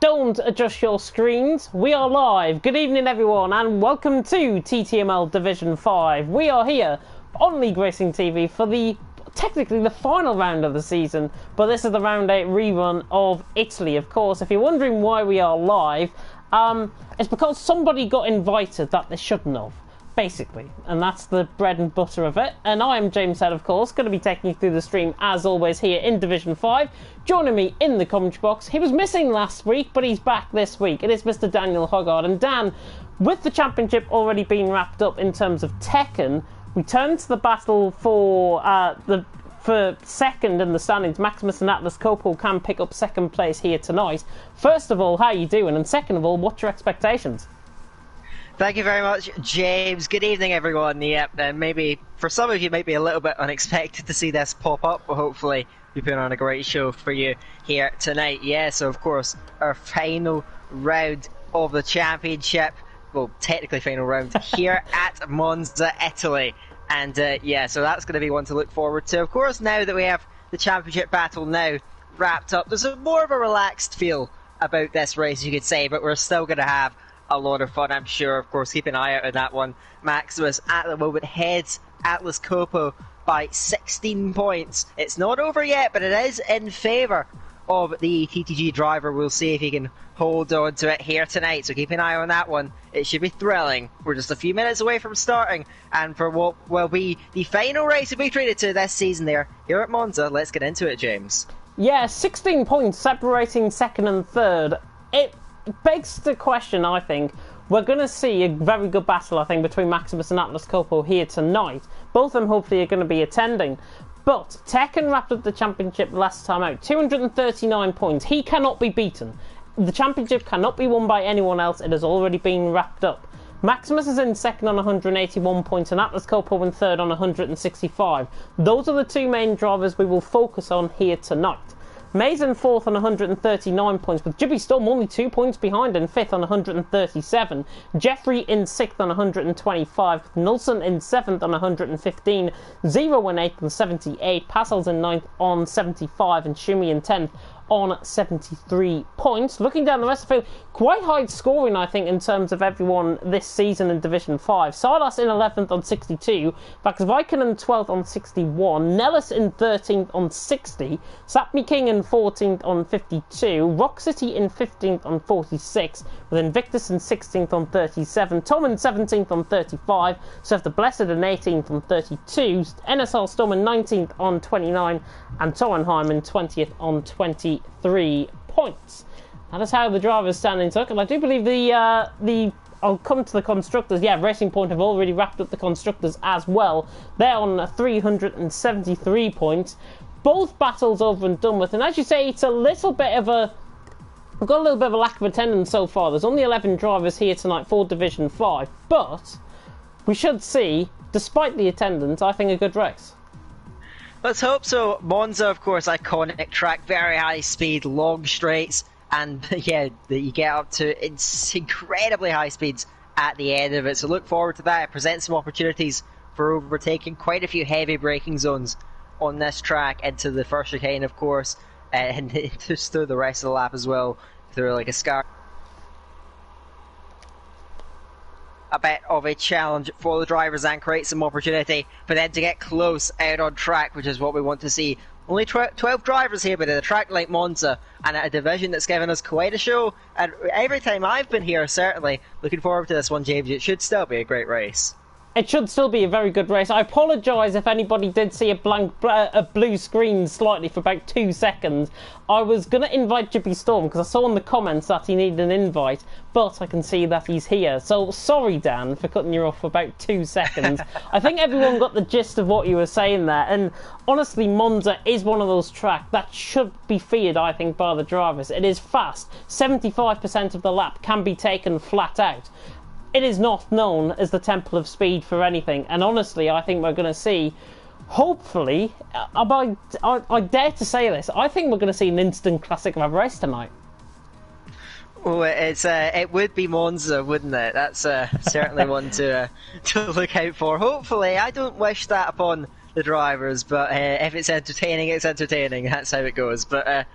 Don't adjust your screens. We are live. Good evening, everyone, and welcome to TTML Division 5. We are here on League Racing TV for technically the final round of the season, but this is the round 8 rerun of Italy, of course. If you're wondering why we are live, it's because somebody got invited that they shouldn't have, basically, and that's the bread and butter of it. And I am James Head, of course, going to be taking you through the stream as always here in Division 5. Joining me in the commentary box, he was missing last week, but he's back this week. It is Mr. Daniel Hoggard. And Dan, with the championship already being wrapped up in terms of Tekken, we turn to the battle for second in the standings. Maximus and Atlas Copal can pick up second place here tonight. First of all, how are you doing? And second of all, what's your expectations? Thank you very much, James. Good evening, everyone. Yep, maybe for some of you, it might be a little bit unexpected to see this pop up, but hopefully we're putting on a great show for you here tonight. Yeah, so of course, our final round of the championship, well, technically final round here at Monza, Italy. And yeah, so that's going to be one to look forward to. Of course, now that we have the championship battle now wrapped up, there's more of a relaxed feel about this race, you could say, but we're still going to have a lot of fun, I'm sure. Of course, keep an eye out on that one. Maximus at the moment heads Atlas Copo by 16 points. It's not over yet, but it is in favour of the TTG driver. We'll see if he can hold on to it here tonight, so keep an eye on that one. It should be thrilling. We're just a few minutes away from starting, and for what will be the final race to be treated to this season here at Monza. Let's get into it, James. Yeah, 16 points separating second and third. It begs the question, I think. We're going to see a very good battle, I think, between Maximus and Atlas Copo here tonight. Both of them hopefully are going to be attending. But Tekken wrapped up the championship last time out. 239 points. He cannot be beaten. The championship cannot be won by anyone else. It has already been wrapped up. Maximus is in second on 181 points and Atlas Copo in third on 165. Those are the two main drivers we will focus on here tonight. May's in fourth on 139 points, with Jibby Storm only 2 points behind in fifth on 137. Jeffrey in sixth on 125. Nilsson in seventh on 115. Zero in eighth on 78. Passel's in ninth on 75. And Shumi in 10th on 73 points. Looking down the rest of the field, quite high scoring, I think, in terms of everyone this season in Division 5. Sardas in 11th on 62, Vaxviken in 12th on 61, Nellis in 13th on 60, Sapmi King in 14th on 52, Rock City in 15th on 46, with Invictus in 16th on 37, Tom in 17th on 35, Surf the Blessed in 18th on 32, NSL Storm in 19th on 29, and Torenheim in 20th on 23 points. That is how the drivers stand in circle. I do believe I'll come to the constructors. Yeah, Racing Point have already wrapped up the constructors as well. They're on 373 points. Both battles over and done with. And as you say, it's a little bit of a... We've got a little bit of a lack of attendance so far. There's only 11 drivers here tonight for Division 5. But we should see, despite the attendance, I think a good race. Let's hope so. Monza, of course, iconic track, very high speed, long straights, and yeah, you get up to incredibly high speeds at the end of it. So look forward to that. It presents some opportunities for overtaking quite a few heavy braking zones on this track into the first chicane, of course, and just through the rest of the lap as well, through like a scar. A bit of a challenge for the drivers and create some opportunity for them to get close out on track, which is what we want to see. Only 12 drivers here, but at a track like Monza and at a division that's given us quite a show. And every time I've been here, certainly looking forward to this one, James. It should still be a great race. It should still be a very good race. I apologise if anybody did see a blue screen slightly for about 2 seconds. I was going to invite Jibby Storm because I saw in the comments that he needed an invite, but I can see that he's here. So sorry, Dan, for cutting you off for about 2 seconds. I think everyone got the gist of what you were saying there. And honestly, Monza is one of those tracks that should be feared, I think, by the drivers. It is fast. 75% of the lap can be taken flat out. It is not known as the Temple of Speed for anything, and honestly, I think we're going to see, hopefully, I dare to say this, I think we're going to see an instant classic of a race tonight. Oh, it would be Monza, wouldn't it? That's certainly one to look out for. Hopefully, I don't wish that upon the drivers, but if it's entertaining, it's entertaining. That's how it goes. But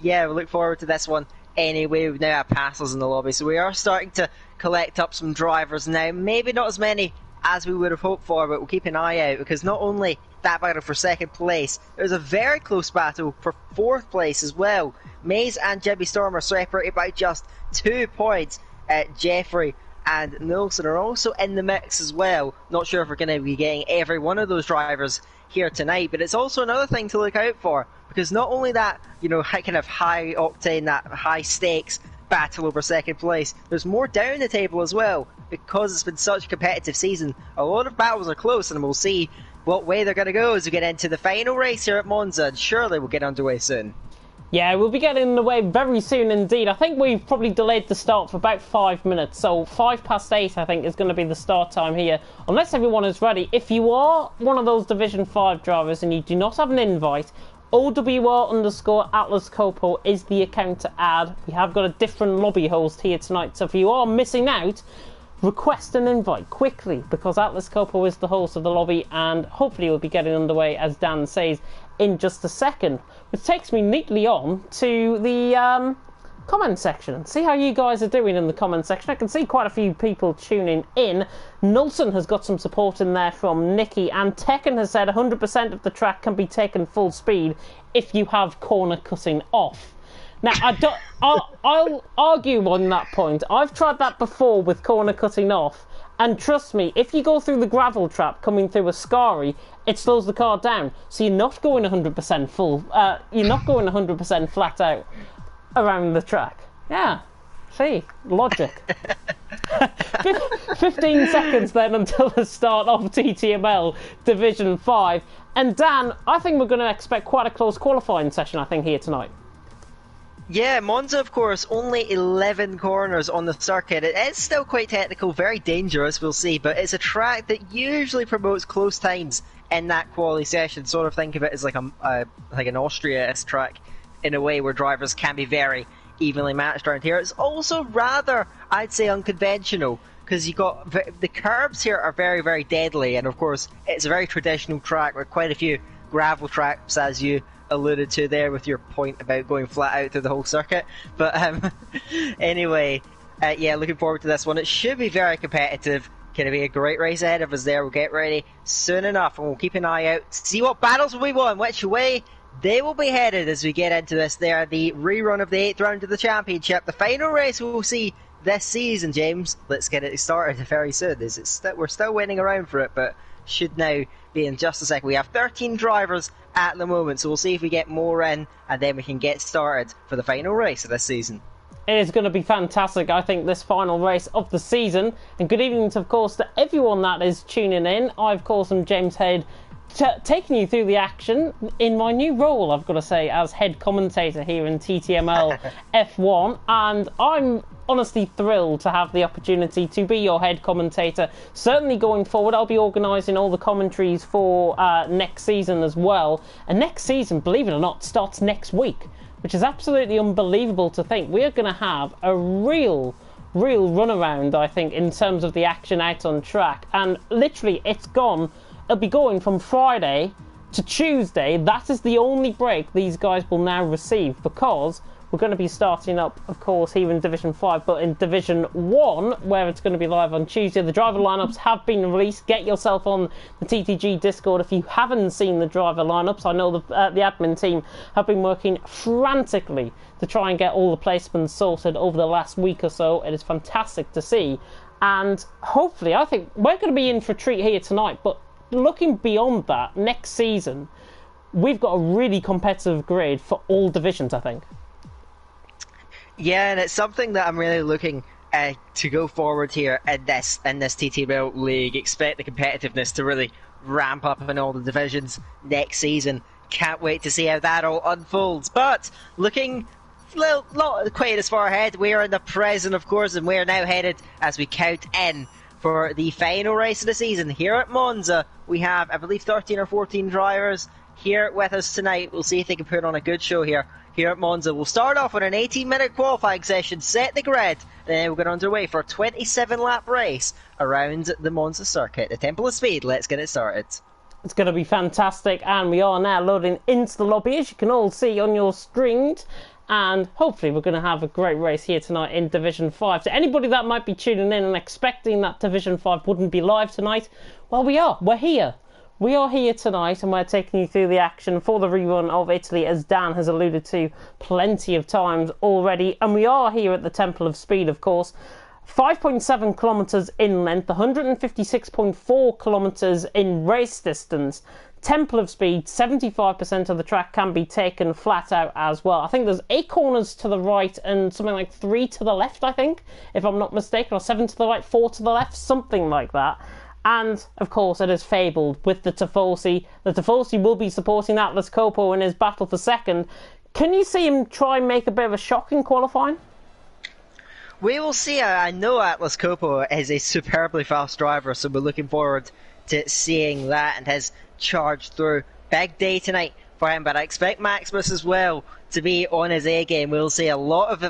yeah, we look forward to this one anyway. We now have passers in the lobby, so we are starting to collect up some drivers now. Maybe not as many as we would have hoped for, but we'll keep an eye out, because not only that battle for second place, there's a very close battle for fourth place as well. Maze and Jebby Storm are separated by just 2 points. Jeffrey and Nilsson are also in the mix as well. Not sure if we're going to be getting every one of those drivers here tonight, but it's also another thing to look out for, because not only that, you know, kind of high octane, that high stakes battle over second place, there's more down the table as well, because it's been such a competitive season. A lot of battles are close, and we'll see what way they're going to go as we get into the final race here at Monza, and surely we'll get underway soon. Yeah, we'll be getting underway very soon indeed. I think we've probably delayed the start for about 5 minutes, so 8:05 I think is going to be the start time here, unless everyone is ready. If you are one of those Division 5 drivers and you do not have an invite, OWR_Atlas Copo is the account to add. We have got a different lobby host here tonight, so if you are missing out, request an invite quickly, because Atlas Copo is the host of the lobby, and hopefully we'll be getting underway, as Dan says, in just a second. Which takes me neatly on to the comment section. See how you guys are doing in the comment section. I can see quite a few people tuning in. Nilsson has got some support in there from Nikki, and Tekken has said 100% of the track can be taken full speed if you have corner cutting off. Now, I'll argue on that point. I've tried that before with corner cutting off, and trust me, if you go through the gravel trap coming through Ascari, it slows the car down. So you're not going 100% full. You're not going 100% flat out around the track. Yeah, see, logic. 15 seconds then until the start of TTML Division 5. And Dan, I think we're going to expect quite a close qualifying session, I think, here tonight. Yeah, Monza, of course, only 11 corners on the circuit. It is still quite technical, very dangerous, we'll see, but it's a track that usually promotes close times in that quali session. Sort of think of it as like an Austria-esque track, in a way where drivers can be very evenly matched around here. It's also rather, I'd say, unconventional, because you got the curbs here are very, very deadly, and of course, it's a very traditional track with quite a few gravel tracks, as you alluded to there with your point about going flat out through the whole circuit. But anyway, yeah, looking forward to this one. It should be very competitive. Going to be a great race ahead of us there. We'll get ready soon enough, and we'll keep an eye out to see what battles will be won, which way they will be headed as we get into this. There, the rerun of the 8th round of the championship, the final race we'll see this season. James, let's get it started very soon. We're still waiting around for it, but should now be in just a second. We have 13 drivers at the moment, so we'll see if we get more in, and then we can get started for the final race of this season. It is going to be fantastic, I think, this final race of the season. And good evening, of course, to everyone that is tuning in. I, of course, am James Head, taking you through the action in my new role, I've got to say, as head commentator here in TTML F1. And I'm honestly thrilled to have the opportunity to be your head commentator. Certainly going forward, I'll be organising all the commentaries for next season as well. And next season, believe it or not, starts next week, which is absolutely unbelievable to think. We're going to have a real runaround, I think, in terms of the action out on track. And literally, it'll be going from Friday to Tuesday. That is the only break these guys will now receive, because we're going to be starting up, of course, here in Division 5, but in Division 1, where it's going to be live on Tuesday. The driver lineups have been released. Get yourself on the TTG Discord if you haven't seen the driver lineups. I know the admin team have been working frantically to try and get all the placements sorted over the last week or so. It is fantastic to see. And hopefully, I think we're going to be in for a treat here tonight, but looking beyond that, next season, we've got a really competitive grid for all divisions, I think. Yeah, and it's something that I'm really looking to go forward here in this TTML league. Expect the competitiveness to really ramp up in all the divisions next season. Can't wait to see how that all unfolds. But looking not quite as far ahead, we are in the present, of course, and we are now headed as we count in for the final race of the season. Here at Monza, we have, I believe, 13 or 14 drivers here with us tonight. We'll see if they can put on a good show here at Monza. We'll start off with an 18-minute qualifying session, set the grid, then we'll get underway for a 27-lap race around the Monza circuit. The Temple of Speed, let's get it started. It's going to be fantastic, and we are now loading into the lobby, as you can all see on your screen. and hopefully we're going to have a great race here tonight in Division 5. So anybody that might be tuning in and expecting that Division 5 wouldn't be live tonight, well, we are. We're here. We are here tonight, and we're taking you through the action for the rerun of Italy, as Dan has alluded to plenty of times already. And we are here at the Temple of Speed, of course. 5.7 kilometres in length, 156.4 kilometres in race distance. Temple of Speed, 75% of the track can be taken flat out as well. I think there's 8 corners to the right and something like 3 to the left, I think, if I'm not mistaken, or 7 to the right, 4 to the left, something like that. And, of course, it is fabled with the Tifosi. The Tifosi will be supporting Atlas Coppo in his battle for second. Can you see him try and make a bit of a shock in qualifying? We will see. I know Atlas Coppo is a superbly fast driver, so we're looking forward to seeing that and his charge through. Big day tonight for him, but I expect Maximus as well to be on his A game. We'll see a lot of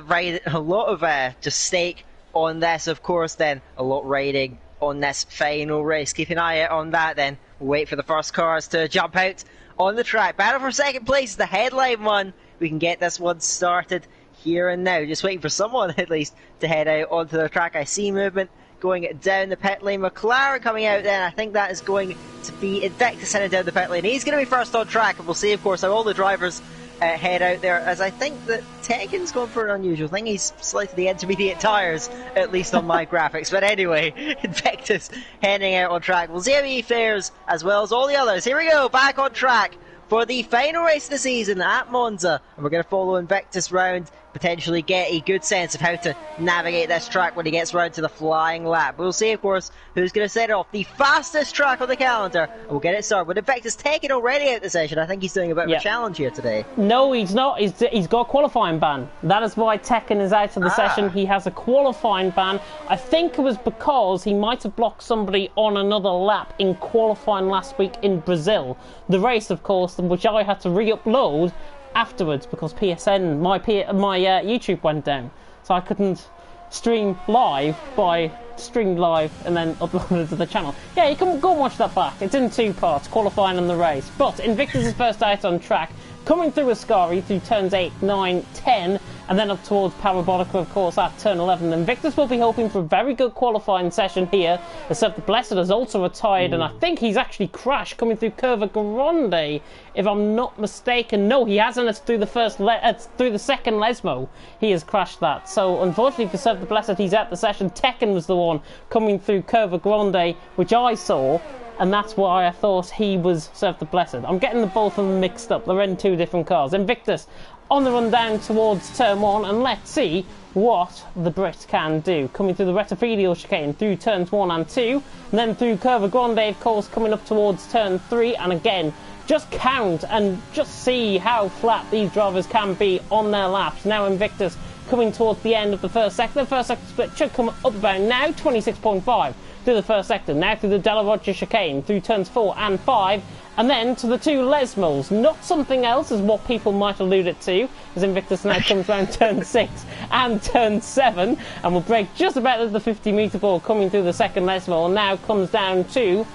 just stake on this, of course, then a lot riding on this final race. Keep an eye out on that then. We'll wait for the first cars to jump out on the track. Battle for second place is the headline one. We can get this one started here and now. Just waiting for someone at least to head out onto the track. I see movement going down the pit lane. McLaren coming out then. I think that is going to be Invictus heading down the pit lane. He's going to be first on track, and we'll see, of course, how all the drivers head out there, as I think that Tekken's going for an unusual thing. He's selected the intermediate tyres, at least on my graphics. But anyway, Invictus heading out on track. We'll see how he fares, as well as all the others. Here we go, back on track for the final race of the season at Monza. And we're going to follow Invictus round, potentially get a good sense of how to navigate this track when he gets round to the flying lap. We'll see, of course, who's going to set off the fastest track on the calendar, and we'll get it started. But Invictus taking already out the session. I think he's doing a bit of a challenge here today. No, he's not. He's got a qualifying ban. That is why Tekken is out of the session. He has a qualifying ban. I think it was because he might have blocked somebody on another lap in qualifying last week in Brazil. The race, of course, which I had to re-upload afterwards because PSN, my YouTube went down, so I couldn't stream live and then upload it to the channel. Yeah, you can go and watch that back. It's in 2 parts, qualifying and the race. But Invictus is first out on track, coming through Ascari through turns 8, 9, 10, and then up towards Parabolica, of course, at turn 11. Invictus will be hoping for a very good qualifying session here. Except the Blessed has also retired, and I think he's actually crashed coming through Curva Grande, if I'm not mistaken. No, he hasn't. It's through the through the second Lesmo. He has crashed that. So, unfortunately for Serve the Blessed, he's out the session. Tekken was the one coming through Curva Grande, which I saw, and that's why I thought he was Serve the Blessed. I'm getting the both of them mixed up. They're in 2 different cars. Invictus on the run down towards turn 1, and let's see what the Brit can do. Coming through the Retafilio chicane through turns 1 and 2, and then through Curva Grande, of course, coming up towards turn 3, and again, just count and just see how flat these drivers can be on their laps. Now Invictus coming towards the end of the first sector. The first sector split should come up about now, 26.5 through the first sector. Now through the Della Roggia chicane, through turns 4 and 5, and then to the 2 Lesmos. Not something else, as what people might allude it to, as Invictus now comes round turn 6 and turn 7, and will break just about as the 50-metre ball coming through the second Lesmo, and now comes down to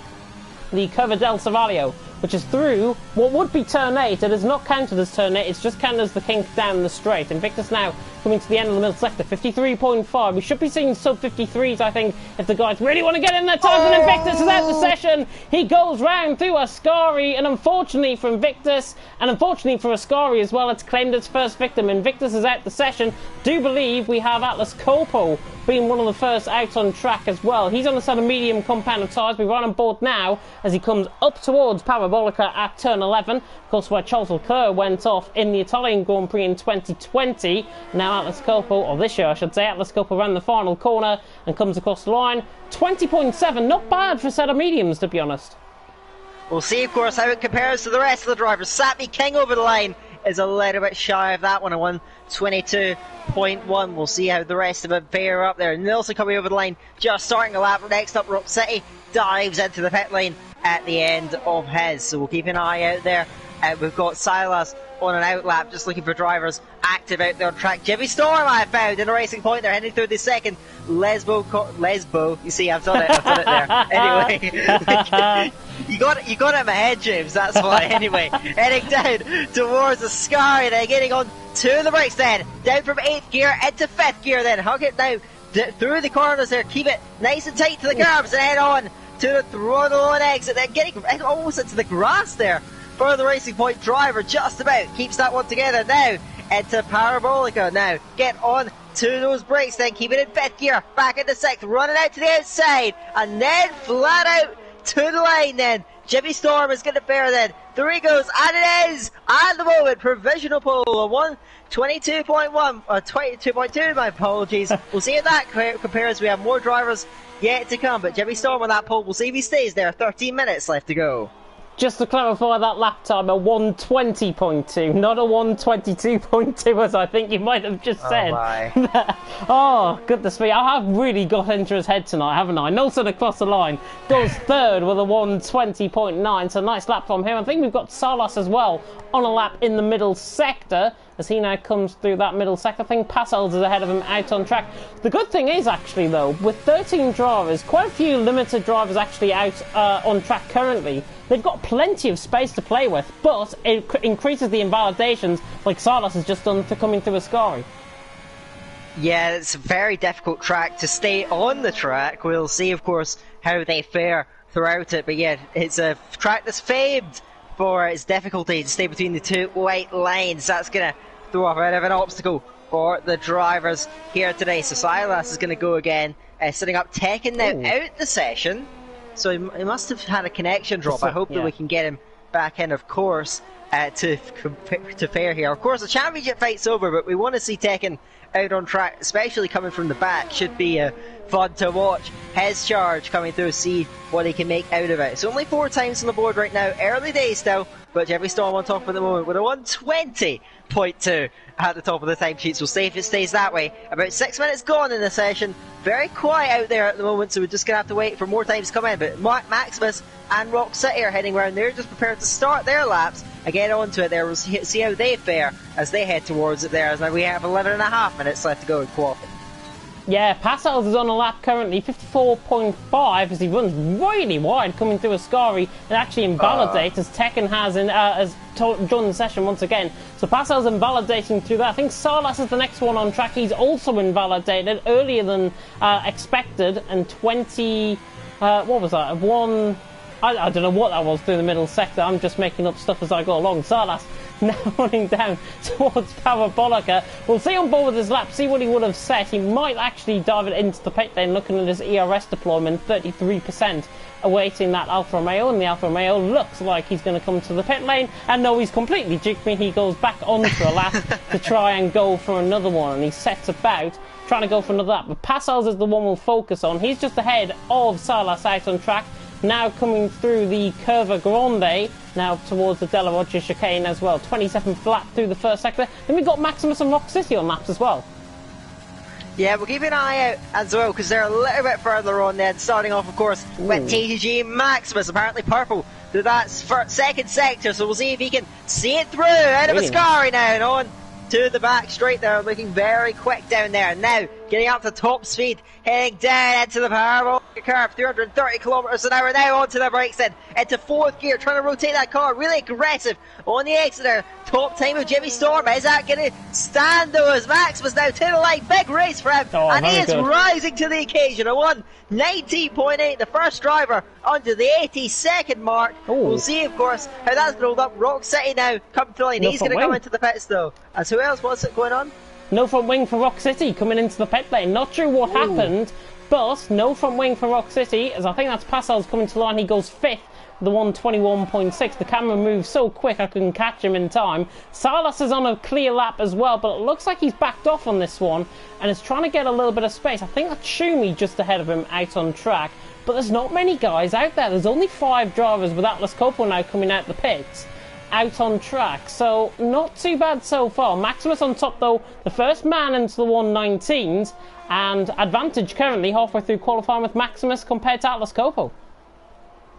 the Curva del Savaglio, which is through what would be turn 8. It is not counted as turn 8, it's just counted as the kink down the straight. Invictus now coming to the end of the middle sector, 53.5. We should be seeing sub-53s, I think, if the guys really want to get in their times. And Invictus is out the session. He goes round through Ascari, and unfortunately for Invictus, and unfortunately for Ascari as well, it's claimed its first victim. Invictus is out the session. Do believe we have Atlas Coppo being one of the first out on track as well. He's on a set of medium compound of tyres. We're right on board now as he comes up towards Parabolica at turn 11. Of course, where Charles Leclerc went off in the Italian Grand Prix in 2020. Now Atlas Coppo, or this year I should say, Atlas Coppo ran the final corner and comes across the line. 20.7, not bad for a set of mediums, to be honest. We'll see, of course, how it compares to the rest of the drivers. Sappy King over the line is a little bit shy of that one, a 122.1. We'll see how the rest of them fare up there. Nilsson coming over the line, just starting a lap. Next up, Rock City dives into the pit lane at the end of his. So we'll keep an eye out there. We've got Silas on an out lap, just looking for drivers active out there on track. Jimmy Storm I found in a Racing Point. They're heading through the second Lesbo. You see, I've done it there. Anyway, You got it in my head, James. That's why. Anyway, heading down towards the sky. Then getting on to the brakes. Then down from 8th gear into 5th gear. Then hug it now through the corners there. Keep it nice and tight to the curbs and head on to the throttle on exit. Then getting almost into the grass there for the Racing Point driver. Just about keeps that one together now. Into Parabolica now. Get on to those brakes, then keep it in 5th gear, back into 6th, running out to the outside, and then flat out to the line then. Jimmy Storm is going to bear then. There he goes, and it is, at the moment, provisional pole of 122.1, 22.2, my apologies. We'll see if that compares. We have more drivers yet to come, but Jimmy Storm on that pole, we'll see if he stays there. 13 minutes left to go. Just to clarify that lap time, a 120.2, not a 122.2 as I think you might have just said. Oh, goodness me, I have really got into his head tonight, haven't I? Nelson across the line goes third with a 120.9, so nice lap from him. I think we've got Salas as well on a lap in the middle sector. As he now comes through that middle sector, I think Passels is ahead of him out on track. The good thing is, actually, though, with 13 drivers, quite a few limited drivers actually out on track currently. They've got plenty of space to play with, but it increases the invalidations, like Salas has just done for coming through Ascari. Yeah, it's a very difficult track to stay on the track. We'll see, of course, how they fare throughout it. But yeah, it's a track that's famed for its difficulty to stay between the two white lines. That's going to throw off a bit of an obstacle for the drivers here today. So Silas is going to go again, setting up Tekken now out the session. So he must have had a connection drop. I hope that we can get him back in, of course, to fare here. Of course, the championship fight's over, but we want to see Tekken out on track, especially coming from the back. Should be fun to watch. His charge coming through, see what he can make out of it. It's only 4 times on the board right now. Early days still, but Jeffrey Storm on top at the moment with a 120.2 at the top of the timesheets. We'll see if it stays that way. About 6 minutes gone in the session. Very quiet out there at the moment, so we're just going to have to wait for more times to come in. But Maximus and Rock City are heading around. They're just prepared to start their laps and get onto it there. We'll see how they fare as they head towards it there. As now we have 11.5 minutes left to go in qualifying. Yeah, Passels is on a lap currently, 54.5, as he runs really wide coming through Ascari and actually invalidates as Tekken has joined the session once again. So Passels invalidating through that. I think Salas is the next one on track. He's also invalidated earlier than expected, and 20... what was that? I don't know what that was through the middle sector. I'm just making up stuff as I go along. Salas now running down towards Parabolica. We'll see on board with his lap, see what he would have set. He might actually dive it into the pit lane, looking at his ERS deployment, 33% awaiting that Alfa Romeo, and the Alfa Romeo looks like he's going to come to the pit lane, and no, he's completely juked me. He goes back onto a lap to try and go for another one, and he sets about trying to go for another lap. But Passels is the one we'll focus on. He's just ahead of Salas out on track. Now coming through the Curva Grande, now towards the Della Roggia chicane as well. 27th lap through the first sector. Then we've got Maximus and Rock City on laps as well. Yeah, we'll keep an eye out as well, because they're a little bit further on then. Starting off, of course, with TTG Maximus, apparently purple through that second sector. So we'll see if he can see it through. Out of Ascari now and on to the back straight there, looking very quick down there. Now getting up to top speed, heading down into the parabolic curve, 330 kilometers an hour. Now onto the brakes then, into 4th gear, trying to rotate that car, really aggressive on the exit there. Top time of Jimmy Storm, is that going to stand though, as Maximus now to the line, big race for him, and he is rising to the occasion. A 1:19.8, the first driver under the 82nd mark. We'll see, of course, how that's going to hold up. Rock City now come to the line, he's going to come into the pits though. As who else, what's it going on? No front wing for Rock City coming into the pit lane. Not sure what happened, but no front wing for Rock City, as I think that's Passels coming to the line. He goes 5th with the 121.6. The camera moves so quick I couldn't catch him in time. Salas is on a clear lap as well, but it looks like he's backed off on this one and is trying to get a little bit of space. I think that's Schumi just ahead of him out on track, but there's not many guys out there. There's only 5 drivers with Atlas Coppola now coming out the pits out on track, so not too bad so far. Maximus on top though, the first man into the 119s, and advantage currently halfway through qualifying with Maximus compared to Atlas Coppola.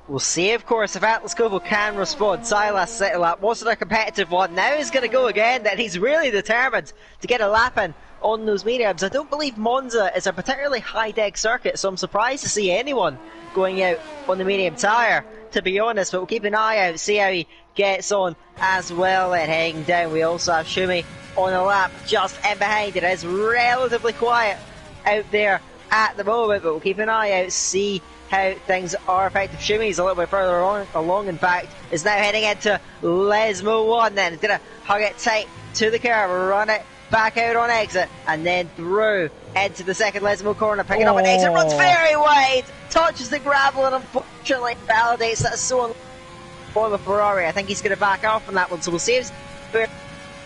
We'll see, of course, if Atlas Coppola can respond. Silas set a lap, wasn't a competitive one. Now he's going to go again, that he's really determined to get a lap in on those mediums. I don't believe Monza is a particularly high-deck circuit, so I'm surprised to see anyone going out on the medium tyre to be honest, but we'll keep an eye out, see how he gets on as well. And heading down, we also have Shumi on the lap just in behind. It is relatively quiet out there at the moment, but we'll keep an eye out, see how things are affected. Shumi's a little bit further along, in fact, is now heading into Lesmo 1 then. He's going to hug it tight to the curve, run it back out on exit, and then through into the second Lesmo corner, picking up an exit, runs very wide, touches the gravel, and unfortunately validates that so for the Ferrari. I think he's going to back off on that one, so we'll see if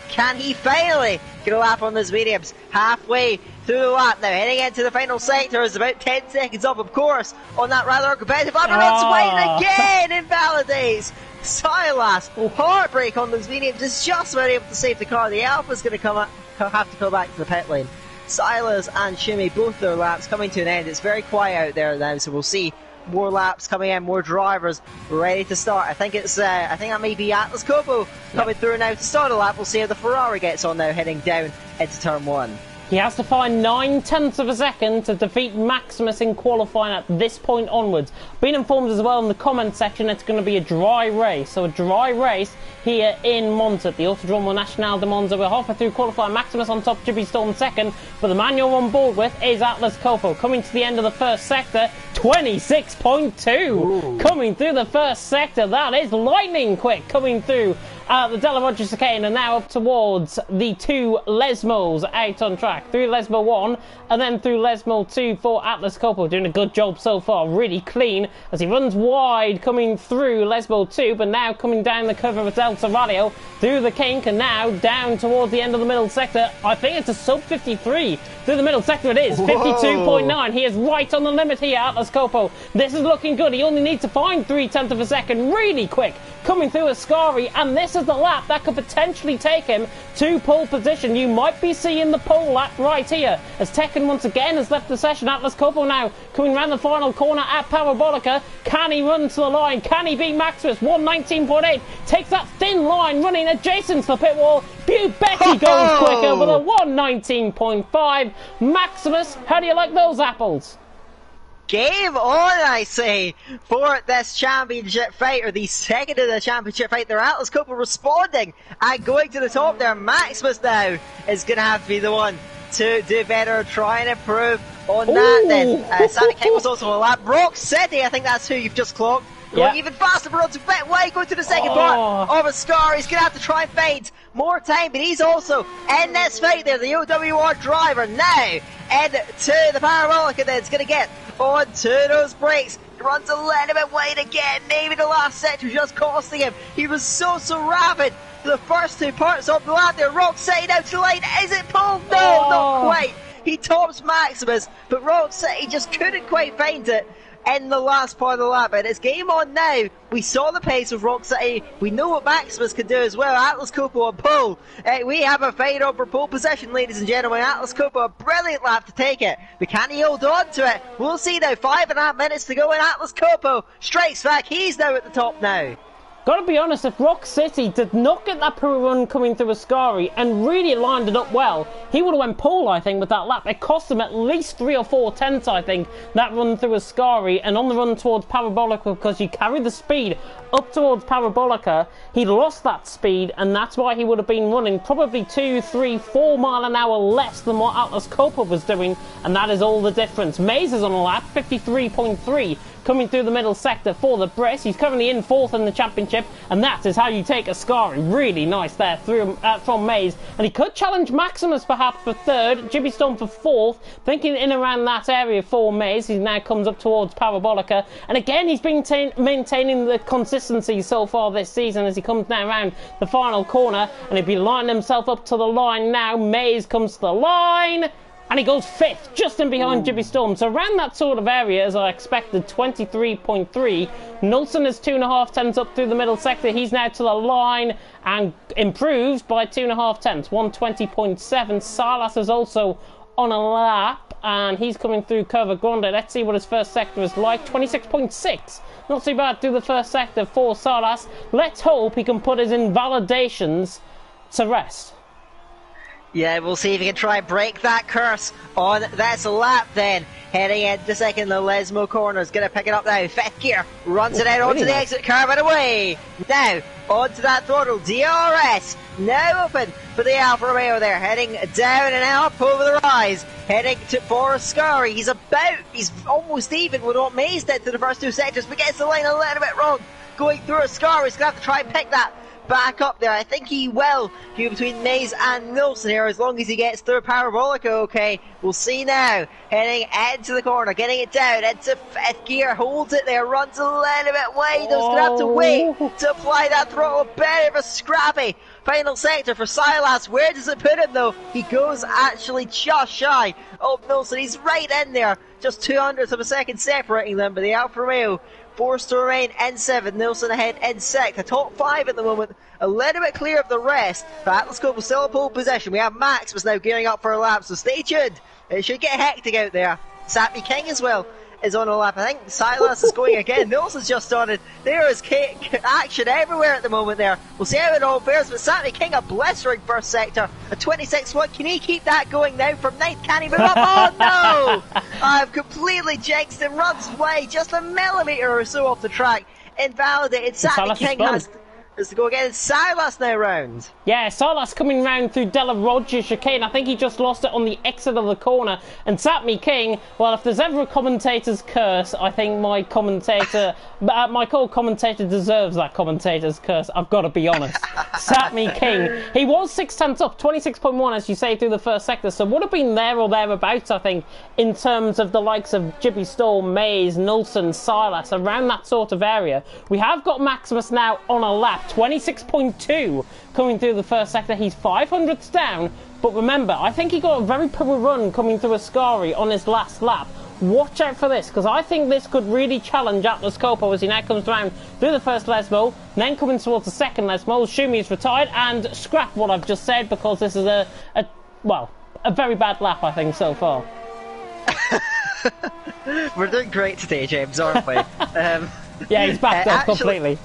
can he finally get a lap on those mediums. Halfway through the lap now, heading into the final sector, is about 10 seconds up, of course, on that rather competitive lap. Wide again, invalidates Silas. Heartbreak on those mediums, is just about able to save the car. The Alpha's going to have to go back to the pit lane. Silas and Shimmy, both their laps coming to an end. It's very quiet out there now, so we'll see more laps coming in, more drivers ready to start. I think that may be Atlas Copo coming through now to start a lap. We'll see how the Ferrari gets on now, heading down into turn 1. He has to find 9/10 of a second to defeat Maximus in qualifying at this point onwards. Being informed as well in the comment section it's going to be a dry race. So a dry race here in Monza at the Autodromo Nacional de Monza. We're halfway through qualifying. Maximus on top, Jibby Storm second. But the man you're on board with is Atlas Copo. Coming to the end of the first sector, 26.2. Coming through the first sector. That is lightning quick coming through the Della Roger chicane, and now up towards the two Lesmos out on track. Through Lesmo 1 and then through Lesmo 2 for Atlas Copo. Doing a good job so far, really clean as he runs wide coming through Lesmo 2, but now coming down the curve of Delta Radio through the kink and now down towards the end of the middle sector. I think it's a sub 53 through the middle sector. It is 52.9. He is right on the limit here, Atlas Copo. This is looking good. He only needs to find 3/10 of a second really quick coming through Ascari, and this is the lap that could potentially take him to pole position. You might be seeing the pole lap right here as Tekken once again has left the session. Atlas Copo now coming around the final corner at Parabolica. Can he run to the line? Can he beat Maximus? 119.8 takes that thin line running adjacent to the pit wall. Becky goes quicker with a 119.5. Maximus, how do you like those apples? Game on, I say, for this championship fight, or the second of the championship fight. Their Atlas Copo responding and going to the top there. Maximus now is going to have to be the one to do better, try and improve on that then. Santa King was also a lap. Rock City, I think that's who you've just clocked. Going even faster, but runs a bit wide, going to the second part of a scar. He's going to have to try and find more time, but he's also in this fight there. The OWR driver now into the Parabolica then. It's going to get onto those brakes. He runs a little bit wide again. Maybe the last sector just costing him. He was so rapid for the first two parts of the lap there. Rock City out to the line. Is it pulled? No, not quite. He tops Maximus, but Rock City just couldn't quite find it in the last part of the lap. And it's game on now. We saw the pace of Rock City. We know what Maximus can do as well. Atlas Copo on pole. We have a fight on for pole position, ladies and gentlemen. Atlas Copo, a brilliant lap to take it. But can he hold on to it? We'll see now. 5.5 minutes to go, and Atlas Copo strikes back. He's now at the top now. Gotta be honest, if Rock City did not get that pro run coming through Ascari and really lined it up well, he would have went pole, I think, with that lap. It cost him at least 3 or 4 tenths, I think, that run through Ascari, and on the run towards Parabolica, because you carry the speed up towards Parabolica, he lost that speed, and that's why he would have been running probably 2, 3, 4 mile an hour less than what Atlas Copo was doing, and that is all the difference. Mays is on a lap, 53.3. coming through the middle sector for the Briss. He's currently in 4th in the championship, and that is how you take Ascari. Really nice there through from Mays. And he could challenge Maximus perhaps for 3rd, Jibby Storm for 4th, thinking in around that area for Mays. He now comes up towards Parabolica, and again he's been maintaining the consistency so far this season as he comes now around the final corner, and he'll be lining himself up to the line now. Mays comes to the line, and he goes 5th, just in behind Jibby Storm. So around that sort of area, as I expected, 23.3. Nolson is 2.5 tenths up through the middle sector. He's now to the line and improves by 2.5 tenths, 120.7. Salas is also on a lap, and he's coming through Curva Grande. Let's see what his first sector is like, 26.6. Not too bad through the first sector for Salas. Let's hope he can put his invalidations to rest. Yeah, we'll see if he can try and break that curse on this lap then. Heading into second, the Lesmo corner is going to pick it up now. Fifth gear, runs it out onto the exit curve and away. Now, onto that throttle, DRS, now open for the Alfa Romeo there. Heading down and up over the rise. Heading for Scurry. He's almost even with what Mays did to the first two sectors, but gets the line a little bit wrong. Going through a Scurry, he's going to have to try and pick that back up there. I think he will go between Mays and Nilsson here as long as he gets through Parabolica. Okay, we'll see now. Heading into the corner, getting it down into fifth gear, holds it there, runs a little bit wide. He's going to have to wait to apply that throttle. Bit of a scrappy final sector for Silas. Where does it put him though? He goes actually just shy of Nilsson. He's right in there, just 200ths of a second separating them, but the Alfa Romeo forced to remain in 7th, Nilsson ahead in 6th. The top 5 at the moment, a little bit clear of the rest, but Atlas Copel still in pole position. We have Max was now gearing up for a lap, so stay tuned. It should get hectic out there. Sappy King as well is on a lap. I think Silas is going again. Nilsson's just started. There is action everywhere at the moment there. We'll see how it all fares, but Sappy King a blistering first sector, a 26-1. Can he keep that going now from 9th? Can he move up? Oh no! I've completely jinxed him. Runs away just a millimetre or so off the track. Invalidated. Sappy King has to go again. It's Silas now round. Yeah, Silas coming round through Della Roger chicane. I think he just lost it on the exit of the corner. And Sapmi King, well, if there's ever a commentator's curse, I think my commentator, my co-commentator deserves that commentator's curse. I've got to be honest. Sapmi King, he was 6 tenths up, 26.1 as you say through the first sector, so would have been there or thereabouts, I think, in terms of the likes of Jibby Storm, Mays, Nilsson, Silas, around that sort of area. We have got Maximus now on a lap. 26.2 coming through the first sector. He's 500ths down, but remember, I think he got a very poor run coming through Ascari on his last lap. Watch out for this, because I think this could really challenge Atlas Copel as he now comes round through the first Lesmo, then coming towards the second Lesmo. Shumi is retired, and scrap what I've just said, because this is a very bad lap, I think, so far. We're doing great today, James, aren't we? Yeah, he's backed up completely.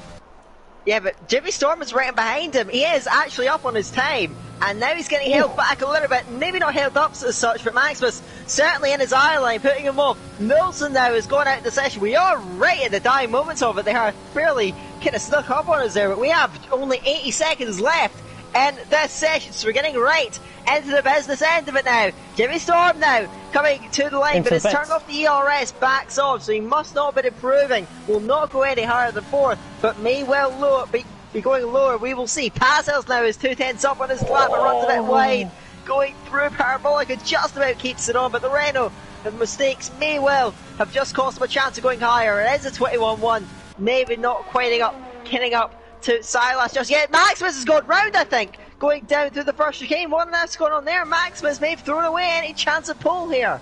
Yeah, but Jimmy Storm is right behind him. He is actually up on his time, and now he's getting held back a little bit. Maybe not held up as such, but Maximus certainly in his eye line, putting him off. Nilsson now is going out of the session. We are right at the dying moments of it. They are fairly kind of snuck up on us there, but we have only 80 seconds left in this session, so we're getting right into the business end of it now. Jimmy Storm now coming to the line, but it's turned off the ERS, backs off, so he must not be improving. Will not go any higher than 4th, but may well be going lower. We will see. Pazels now is 2 tenths up on his lap, but runs a bit wide. Going through Parabolica, just about keeps it on, but the Renault, the mistakes may well have just cost him a chance of going higher. It is a 21-1, maybe not quite getting up to Silas just yet. Maximus has gone round, I think, going down through the first chicane. What on earth's going on there? Maximus may have thrown away any chance of pole here.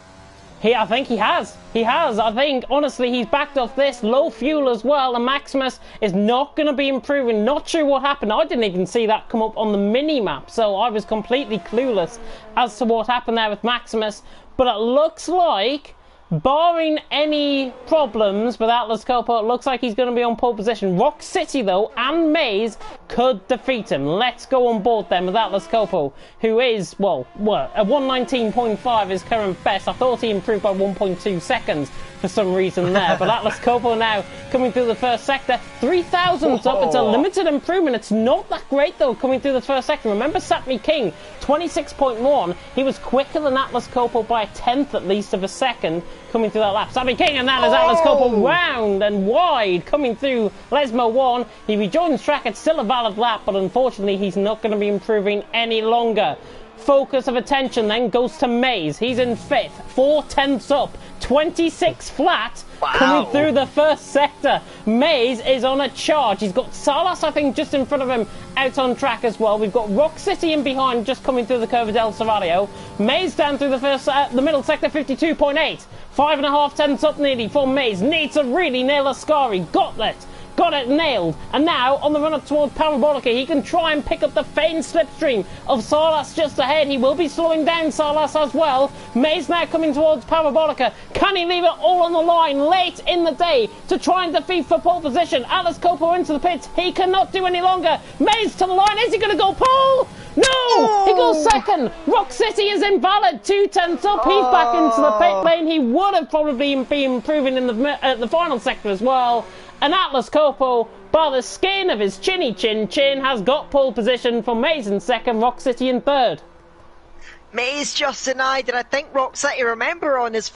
I think he has. I think, honestly, he's backed off this. Low fuel as well, and Maximus is not going to be improving. Not sure what happened. I didn't even see that come up on the mini-map, so I was completely clueless as to what happened there with Maximus. But it looks like, barring any problems with Atlas Copel, it looks like he's going to be on pole position. Rock City, though, and Mays could defeat him. Let's go on board then with Atlas Copel, who is, well, a 119.5 is current best. I thought he improved by 1.2 seconds for some reason there, but Atlas Copel now coming through the first sector. 3,000's up. It's a limited improvement. It's not that great, though, coming through the first sector. Remember Sapmi King, 26.1. He was quicker than Atlas Copel by a 10th at least of a second coming through that lap. Sapmi King, and that is Atlas Copel round and wide coming through Lesmo 1. He rejoins track. It's still a valid lap, but unfortunately he's not going to be improving any longer. Focus of attention then goes to Mays. He's in 5th, 4 tenths up, 26 flat. Wow. Coming through the first sector. Mays is on a charge. He's got Salas, I think, just in front of him out on track as well. We've got Rock City in behind, just coming through the curve of Del Serrario. Mays down through the middle sector, 52.8. 5.5 tenths up nearly for Mays. Needs to really nail Ascari. Got it nailed. And now, on the run up towards Parabolica, he can try and pick up the faint slipstream of Salas just ahead. He will be slowing down Salas as well. Mays now coming towards Parabolica. Can he leave it all on the line late in the day to try and defeat for pole position? Atlas Copel into the pits. He cannot do any longer. Mays to the line. Is he going to go pole? No! He goes second! Rock City is invalid! 2/10 up, he's back into the pit lane. He would have probably been improving in the final sector as well. And Atlas Copo, by the skin of his chinny chin, has got pole position for Maze in second, Rock City in third. Maze just denied, and I think Rock City, remember on his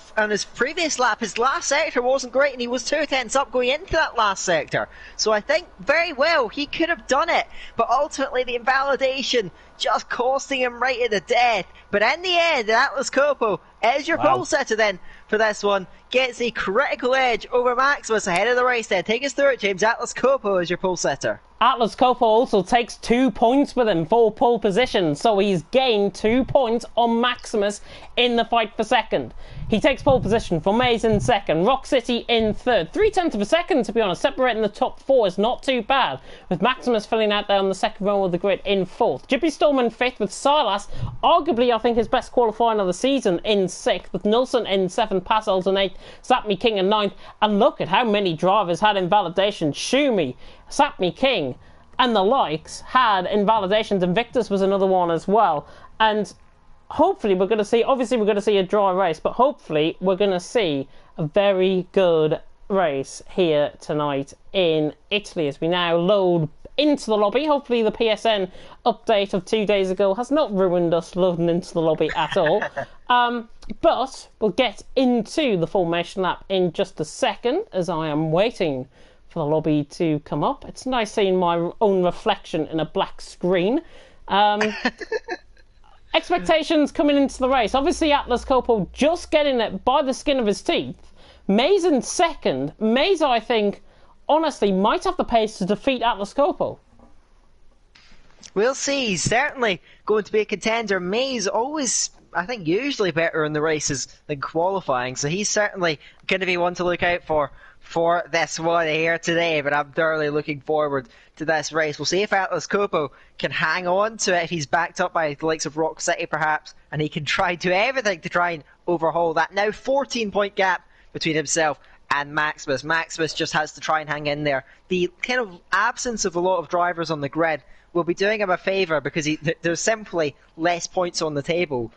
previous lap, his last sector wasn't great, and he was 2/10 up going into that last sector. So I think very well he could have done it, but ultimately the invalidation just costing him right at the death. But in the end, Atlas Copo is your pole setter then for this one. Gets a critical edge over Maximus ahead of the race then. Take us through it, James. Atlas Copo is your pole setter. Atlas Copo also takes 2 points with him for pole position, so he's gained 2 points on Maximus in the fight for second. He takes pole position for Maze in second, Rock City in third. 3/10 of a second, to be honest. Separating the top 4 is not too bad, with Maximus filling out there on the second row of the grid in fourth. Jippy Storm in fifth, with Silas, arguably I think his best qualifying of the season, in sixth, with Nilsson in seventh, Passos in eighth, Sapmi King in ninth. And look at how many drivers had invalidation. Shumi, Sapmi King, and the likes had invalidations. Invictus was another one as well. And hopefully we're going to see, obviously we're going to see a dry race, but hopefully we're going to see a very good race here tonight in Italy as we now load into the lobby. Hopefully the PSN update of 2 days ago has not ruined us loading into the lobby at all. But we'll get into the formation lap in just a second as I am waiting for the lobby to come up. It's nice seeing my own reflection in a black screen. Expectations coming into the race. Obviously Atlas Copo just getting it by the skin of his teeth. Maze in second. Maze, I think, honestly, might have the pace to defeat Atlas Copo. We'll see. He's certainly going to be a contender. Maze always, I think, usually better in the races than qualifying, so he's certainly going to be one to look out for this one here today, but I'm thoroughly looking forward to this race. We'll see if Atlas Copo can hang on to it, if he's backed up by the likes of Rock City perhaps, and he can try to do everything to try and overhaul that now 14-point gap between himself and Maximus. Maximus just has to try and hang in there. The kind of absence of a lot of drivers on the grid will be doing him a favour because there's simply less points on the table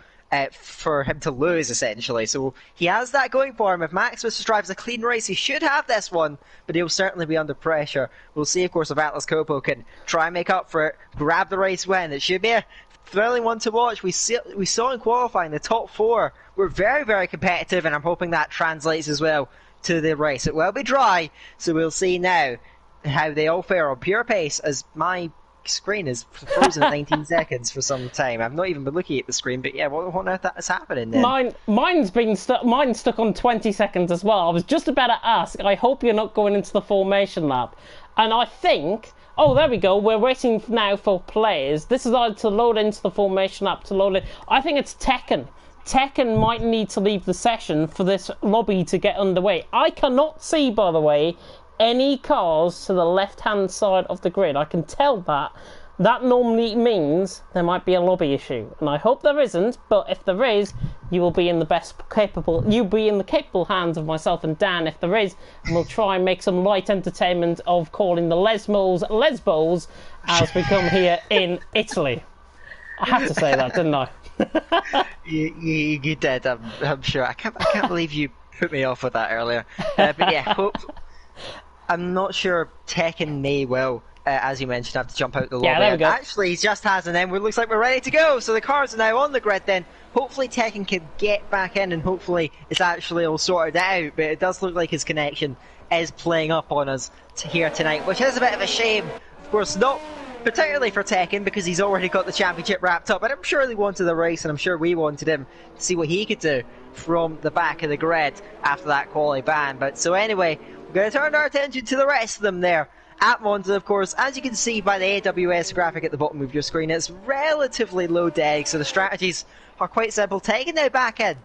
for him to lose, essentially. So he has that going for him. If Maximus drives a clean race, he should have this one, but he'll certainly be under pressure. We'll see, of course, if Atlas Copo can try and make up for it, grab the race win. It should be a thrilling one to watch. We saw in qualifying the top 4 were very, very competitive, and I'm hoping that translates as well to the race. It will be dry, so we'll see now how they all fare on pure pace, as my screen is frozen at 19 seconds for some time. I've not even been looking at the screen, but yeah, what on earth is happening then? Mine's stuck on 20 seconds as well. I was just about to ask, I hope you're not going into the formation lap. And I think, oh, there we go, we're waiting now for players. This is either to load into the formation lap, to load it. I think it's Tekken. Tekken might need to leave the session for this lobby to get underway. I cannot see, by the way, any cars to the left-hand side of the grid. I can tell that. That normally means there might be a lobby issue, and I hope there isn't, but if there is, you will be in the capable hands of myself and Dan if there is, and we'll try and make some light entertainment of calling the Lesbos as we come here in Italy. I had to say that, didn't I? you did, I'm sure. I can't believe you put me off with that earlier. But yeah, I'm not sure Tekken may well, as you mentioned, have to jump out the lobby. Yeah, there we go. Actually, he just has an end. It looks like we're ready to go. So the cars are now on the grid then. Hopefully Tekken can get back in and hopefully it's actually all sorted out. But it does look like his connection is playing up on us here tonight, which is a bit of a shame. Of course, not particularly for Tekken because he's already got the championship wrapped up. But I'm sure they wanted the race and I'm sure we wanted him to see what he could do from the back of the grid after that quali ban. But so anyway, we're going to turn our attention to the rest of them there at Monza, of course. As you can see by the AWS graphic at the bottom of your screen, it's relatively low deck, so the strategies are quite simple. Tekken now back in,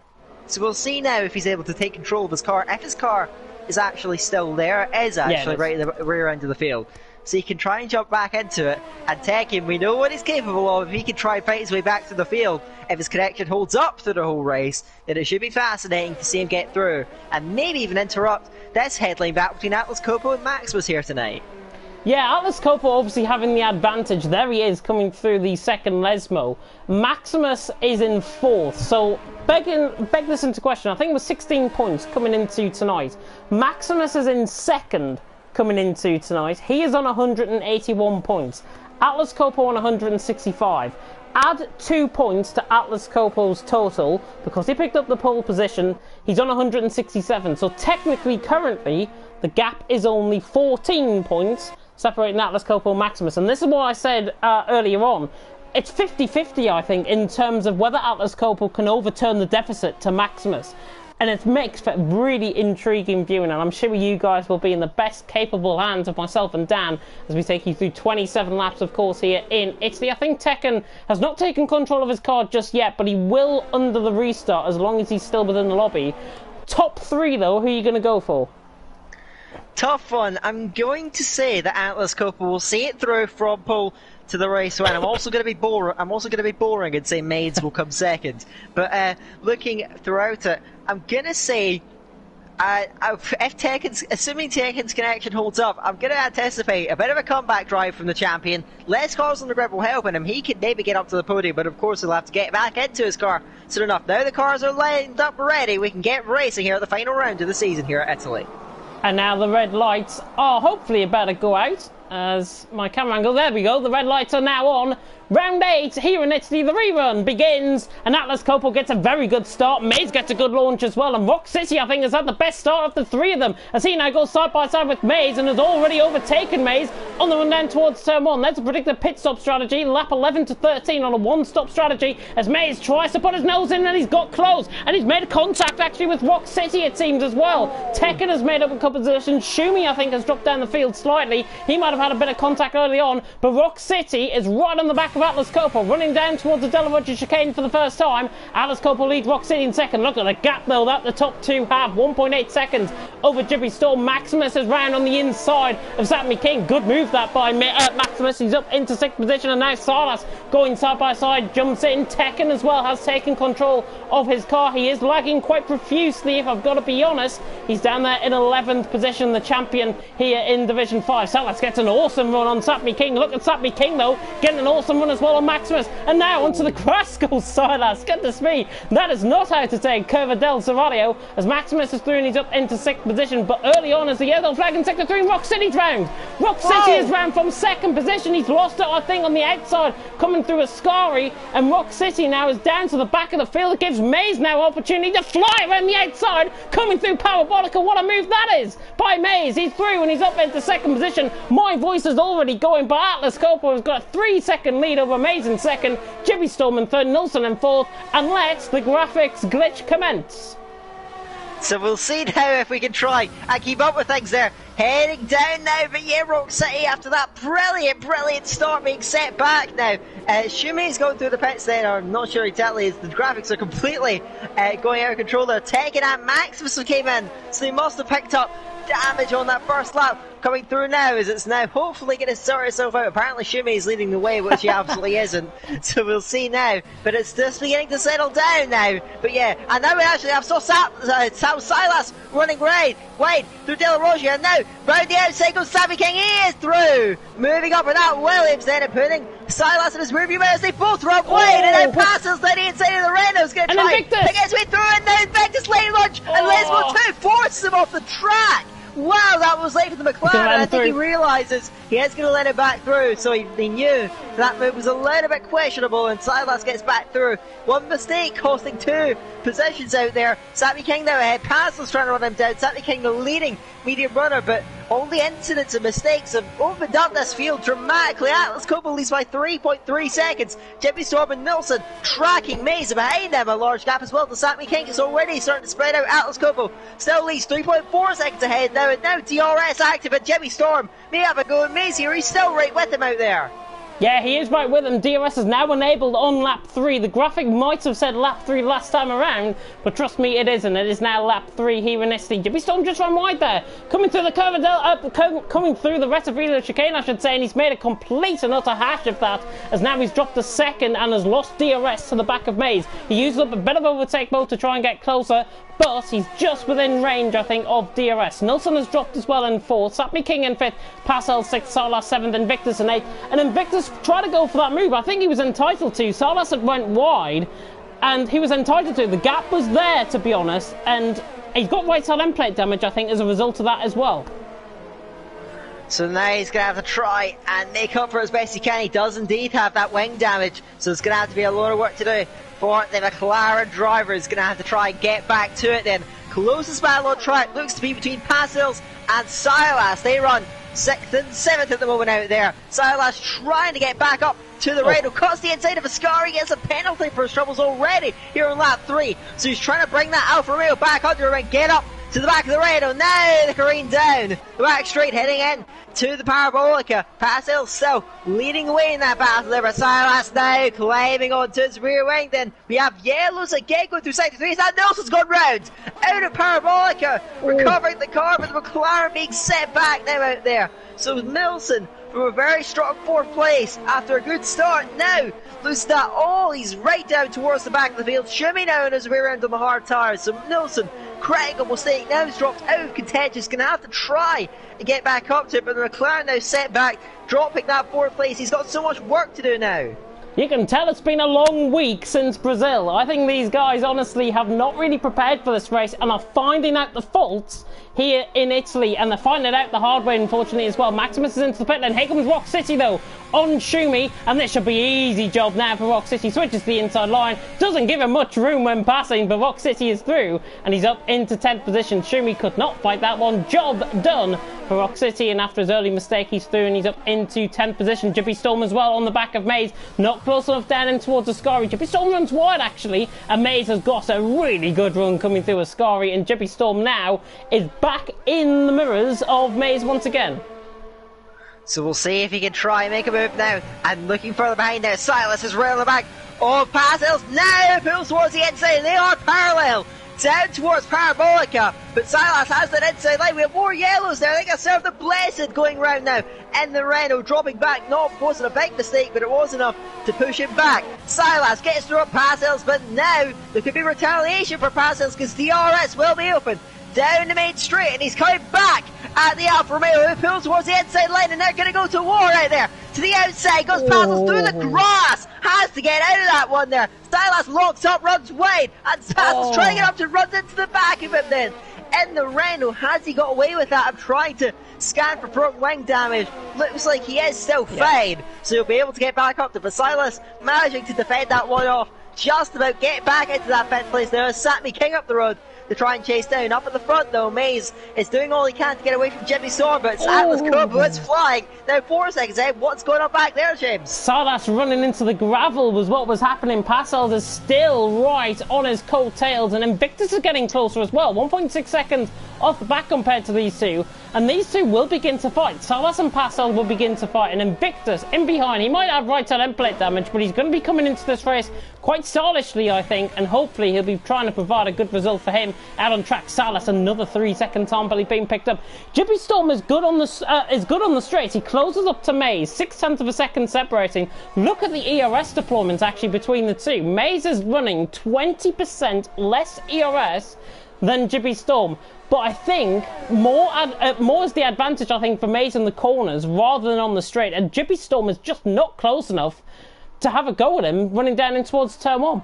so we'll see now if he's able to take control of his car. If his car is actually still there, it is actually right at the rear end of the field, so he can try and jump back into it. And Tekken, we know what he's capable of. If he can try and fight his way back to the field, if his connection holds up through the whole race, then it should be fascinating to see him get through and maybe even interrupt this headline battle between Atlas Copo and Maximus here tonight. Yeah, Atlas Copo obviously having the advantage. There he is coming through the second Lesmo. Maximus is in fourth, so beg this into question. I think it was 16 points coming into tonight. Maximus is in second coming into tonight. He is on 181 points. Atlas Copo on 165. Add 2 points to Atlas Copo's total because he picked up the pole position. He's on 167, so technically currently the gap is only 14 points separating Atlas Copo and Maximus, and this is what I said earlier on. It's 50-50, I think, in terms of whether Atlas Copo can overturn the deficit to Maximus. And it makes for really intriguing viewing, and I'm sure you guys will be in the best capable hands of myself and Dan as we take you through 27 laps, of course, here in Italy. I think Tekken has not taken control of his car just yet, but he will under the restart as long as he's still within the lobby. Top 3, though, who are you going to go for? Tough one. I'm going to say that Atlas Copo will see it through from pole to the race win. I'm also going to be boring and say Maids will come second. But looking throughout it, I'm going to say if Tekken's, assuming Tekken's connection holds up, I'm going to anticipate a bit of a comeback drive from the champion. Less cars on the grid will help, and he can maybe get up to the podium, but of course he'll have to get back into his car soon enough. Now the cars are lined up ready, we can get racing here at the final round of the season here at Italy. And now the red lights are hopefully about to go out as my camera angle, there we go, the red lights are now on. Round 8 here in Italy, the rerun begins, and Atlas Copo gets a very good start. Maze gets a good launch as well, and Rock City, I think, has had the best start of the 3 of them, as he now goes side by side with Maze and has already overtaken Maze on the run down towards turn 1. That's a predicted pit stop strategy, lap 11 to 13 on a one-stop strategy, as Maze tries to put his nose in, and he's got close, and he's made contact actually with Rock City, it seems, as well. Tekken has made up a couple of positions. Shumi, I think, has dropped down the field slightly. He might have had a bit of contact early on, but Rock City is right on the back of Atlas Copo, running down towards the Della Roggia chicane for the first time. Atlas Copo leads Rock City in second. Look at the gap though that the top 2 have, 1.8 seconds over Jibby Storm. Maximus is round on the inside of Satmi King. Good move that by Maximus. He's up into 6th position, and now Silas going side by side jumps in. Tekken as well has taken control of his car. He is lagging quite profusely, if I've got to be honest. He's down there in 11th position, the champion here in Division 5. Silas gets an awesome run on Satmi King. Look at Satmi King though, getting an awesome run as well on Maximus. And now onto the crash goes Silas. Goodness me, that is not how to take Curva del Serrario, as Maximus is through and he's up into 6th position. But early on, as the yellow flag in sector 3, Rock City's round. Rock City is round from 2nd position. He's lost it, I think, on the outside, coming through Ascari. And Rock City now is down to the back of the field. It gives Maze now opportunity to fly around the outside, coming through Parabolica. What a move that is by Maze. He's through and he's up into 2nd position. My voice is already going, but Atlas Copo has got a 3-second lead over Maze in 2nd, Jibby Storm in 3rd, Nilsson in 4th, and let the graphics glitch commence. So we'll see now if we can try and keep up with things there. Heading down now, but yeah, Rock City after that brilliant start being set back now. Shumi's going through the pits then, or I'm not sure exactly, as the graphics are completely going out of control there. Tekken and Maximus came in, so they must have picked up damage on that first lap. Coming through now as it's now hopefully going to sort itself out. Apparently Shumi is leading the way, which he absolutely isn't, so we'll see now, but it's just beginning to settle down now. But yeah, and now we actually have Silas running wide through De La Roggia, and now round the outside goes Sammy King. He is through, moving up, and that Williams then and putting Silas in his rearview mirror as they both run wide, and now passes the inside of the Renault's going to try to get his way through, and now Invictus late lunge, and Lesmo 2 forces him off the track. Wow, that was late for the McLaren, and I think he realises he is going to let it back through, so he knew that move was a little bit questionable, and Silas gets back through. One mistake costing 2 positions out there. Sammy King now ahead, Pastel's trying to run him down. Sammy King the leading medium runner, but all the incidents and mistakes have opened up this field dramatically. Atlas Copo leads by 3.3 seconds. Jimmy Storm and Nilsson tracking Maze behind them, a large gap as well to Sammy King. It's already starting to spread out. Atlas Copo still leads 3.4 seconds ahead now, and now DRS active, and Jimmy Storm may have a go at Maze here. He's still right with him out there. Yeah, he is right with him. DRS is now enabled on lap 3. The graphic might have said lap 3 last time around, but trust me, it isn't. It is now lap 3 here in Italy. Jimmy Storm just ran wide there, coming through the coming through the Rettavilla chicane, I should say, and he's made a complete and utter hash of that, as now he's dropped a 2nd and has lost DRS to the back of Maze. He used up a bit of overtake mode to try and get closer. but he's just within range, I think, of DRS. Nilsson has dropped as well in 4th, Sapmi King in 5th, Pascal 6th, Salas 7th, Invictus in 8th, and Invictus tried to go for that move. I think he was entitled to. Salas had went wide, and he was entitled to. The gap was there, to be honest, and he's got right side end plate damage, I think, as a result of that as well. So now he's going to have to try and make up for it as best he can. He does indeed have that wing damage, so it's going to have to be a lot of work to do for the McLaren driver. He's going to have to try and get back to it then. Closest battle on track looks to be between Pasils and Silas. They run 6th and 7th at the moment out there. Silas trying to get back up to the Renault, cuts the inside of Ascari, gets a penalty for his troubles already here on lap 3. So he's trying to bring that Alfa Romeo back under him and get up to the back of the Renault. Now the careen down, the back straight heading in to the Parabolica. Pascal still leading away in that battle there, but Silas now climbing onto his rear wing. Then we have yellows again going through sector 3. That Nelson's gone round out of Parabolica, recovering the car, but the McLaren being set back now out there. So Nelson from a very strong 4th place after a good start now loses that all. He's right down towards the back of the field. Shumi now on his rear end on the hard tyres. So Nelson, critical mistake, now he's dropped out of contention. He's going to have to try and get back up to it, but the McLaren now set back, dropping that 4th place. He's got so much work to do now. You can tell it's been a long week since Brazil. I think these guys honestly have not really prepared for this race and are finding out the faults here in Italy, and they're finding it out the hard way, unfortunately, as well. Maximus is into the pit lane. Here comes Rock City, though, on Shumi, and this should be easy job now for Rock City. Switches to the inside line, doesn't give him much room when passing, but Rock City is through, and he's up into 10th position. Shumi could not fight that one. Job done for Rock City, and after his early mistake, he's through, and he's up into 10th position. Jippy Storm as well on the back of Maze, not close enough down in towards Ascari. Jippy Storm runs wide, actually, and Maze has got a really good run coming through Ascari, and Jippy Storm now is back in the mirrors of Maze once again. So we'll see if he can try and make a move now. And looking further behind there, Silas is right on the back of Pasils. Now pulls towards the inside. They are parallel down towards Parabolica, but Silas has that inside line. We have more yellows there. I think I served the Blessed going round now in the Renault, dropping back. Wasn't a big mistake, but it was enough to push him back. Silas gets through Pasils, but now there could be retaliation for Pasils because DRS will be open down the main straight, and he's coming back at the Alfa Romeo, who pulls towards the inside line, and they're going to go to war out there. To the outside goes Pasils through the grass, has to get out of that one there. Silas locks up, runs wide, and Pasils trying to get up to runs into the back of him then. In the Renault, has he got away with that? I'm trying to scan for front wing damage. Looks like he is still fine, so he'll be able to get back up to. But Silas managing to defend that one off, just about get back into that 5th place there. Satmi King up the road to try and chase down. Up at the front though, Maze is doing all he can to get away from Jimmy Storm, but it's Atlas Kobo is flying. Now 4 seconds ahead. What's going on back there, James? Salas running into the gravel was what was happening. Pascal is still right on his coattails, and Invictus is getting closer as well. 1.6 seconds off the back compared to these two, and these two will begin to fight. Salas and Pascal will begin to fight, and Invictus in behind. He might have right side end plate damage, but he's going to be coming into this race quite stylishly, I think, and hopefully he'll be trying to provide a good result for him. Out on track, Salas another 3 seconds on, but he's being picked up. Jippy Storm is good on the straight. He closes up to Maze, 0.6 of a second separating. Look at the ERS deployment actually between the two. Maze is running 20% less ERS than Jippy Storm, but I think more is the advantage, I think, for Maze in the corners rather than on the straight, and Jippy Storm is just not close enough to have a go at him running down in towards turn 1.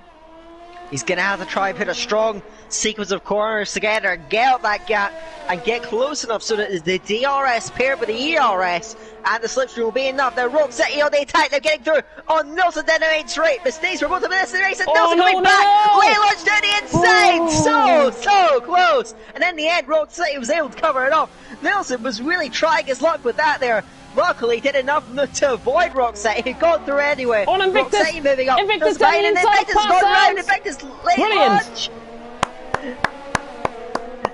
He's going to have to try and put a strong sequence of corners together and get out that gap and get close enough so that the DRS paired with the ERS and the slipstream will be enough. Now Rogue City on the attack, they're getting through on Nelson down the main straight. Mistakes for both of them in this race, and Nelson coming back. Late launch down the inside, so close. And in the end, Rogue City was able to cover it off. Nelson was really trying his luck with that there. Luckily, did enough to avoid Rock City. He got through anyway. On Invictus. Rock City moving up. Invictus down the inside. Invictus gone round. Invictus late launch.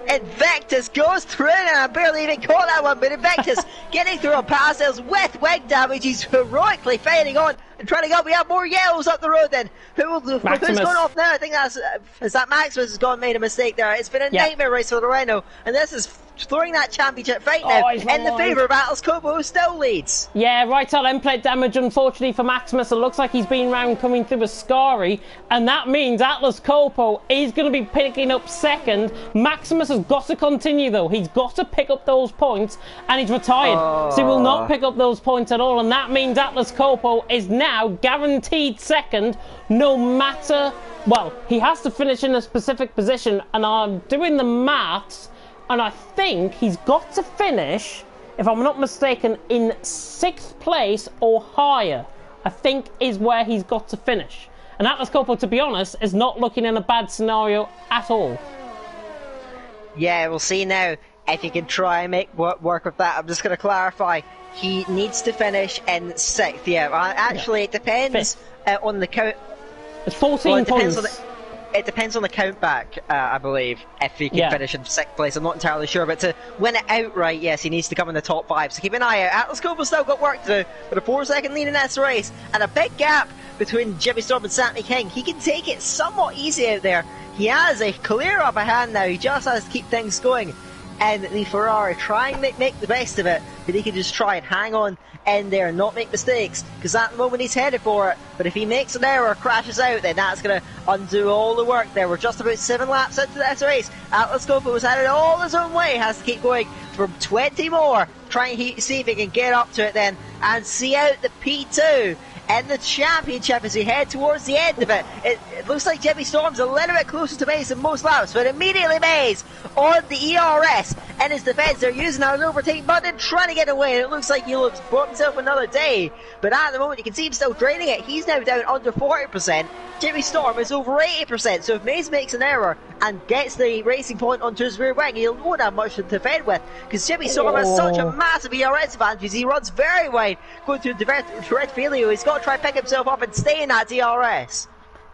Invictus goes through, and I barely even caught that one, but Invictus getting through on passes with wing damage. He's heroically fighting on and trying to go. We have more yellows up the road then. Who's going off now? I think that's is that Maximus has gone made a mistake there. It's been a nightmare race for the Renault, and this is throwing that championship fight now in the favour of Atlas Copo, who still leads. Yeah, right on end plate damage, unfortunately for Maximus. It looks like he's been round coming through a Scary, and that means Atlas Copo is going to be picking up second. Maximus has got to continue, though. He's got to pick up those points, and he's retired. So he will not pick up those points at all, and that means Atlas Copo is now guaranteed second, no matter... Well, he has to finish in a specific position, and I'm doing the maths, and I think he's got to finish, if I'm not mistaken, in 6th place or higher, I think is where he's got to finish. And Atlas Copo, to be honest, is not looking in a bad scenario at all. Yeah, we'll see now if he can try and make work with that. I'm just going to clarify. He needs to finish in 6th, yeah. Actually, it depends on the count. It's 14 points. It depends on the count back, I believe, if he can finish in 6th place. I'm not entirely sure, but to win it outright, yes, he needs to come in the top 5. So keep an eye out. Atlas Copo's still got work to do, but a 4-second lead in this race, and a big gap between Jimmy Storm and Sammy King. He can take it somewhat easy out there. He has a clear upper hand now. He just has to keep things going. And the Ferrari, try and make the best of it, but he can just try and hang on in there and not make mistakes, because at the moment he's headed for it. But if he makes an error, crashes out, then that's going to undo all the work there. We're just about 7 laps into this race. Atlas Copo was headed all his own way, has to keep going for 20 more, trying to see if he can get up to it then, and see out the P2 in the championship as we head towards the end of it. It looks like Jimmy Storm's a little bit closer to Maze than most laps, but immediately Maze on the ERS in his defence. They're using an overtake button, trying to get away, and it looks like he'll have brought himself another day. But at the moment, you can see him still draining it. He's now down under 40%. Jimmy Storm is over 80%, so if Maze makes an error and gets the racing point onto his rear wing, he won't have much to defend with, because Jimmy Storm has such a massive ERS advantage. He runs very wide, going through the red failure. He's got to try and pick himself up and stay in that DRS.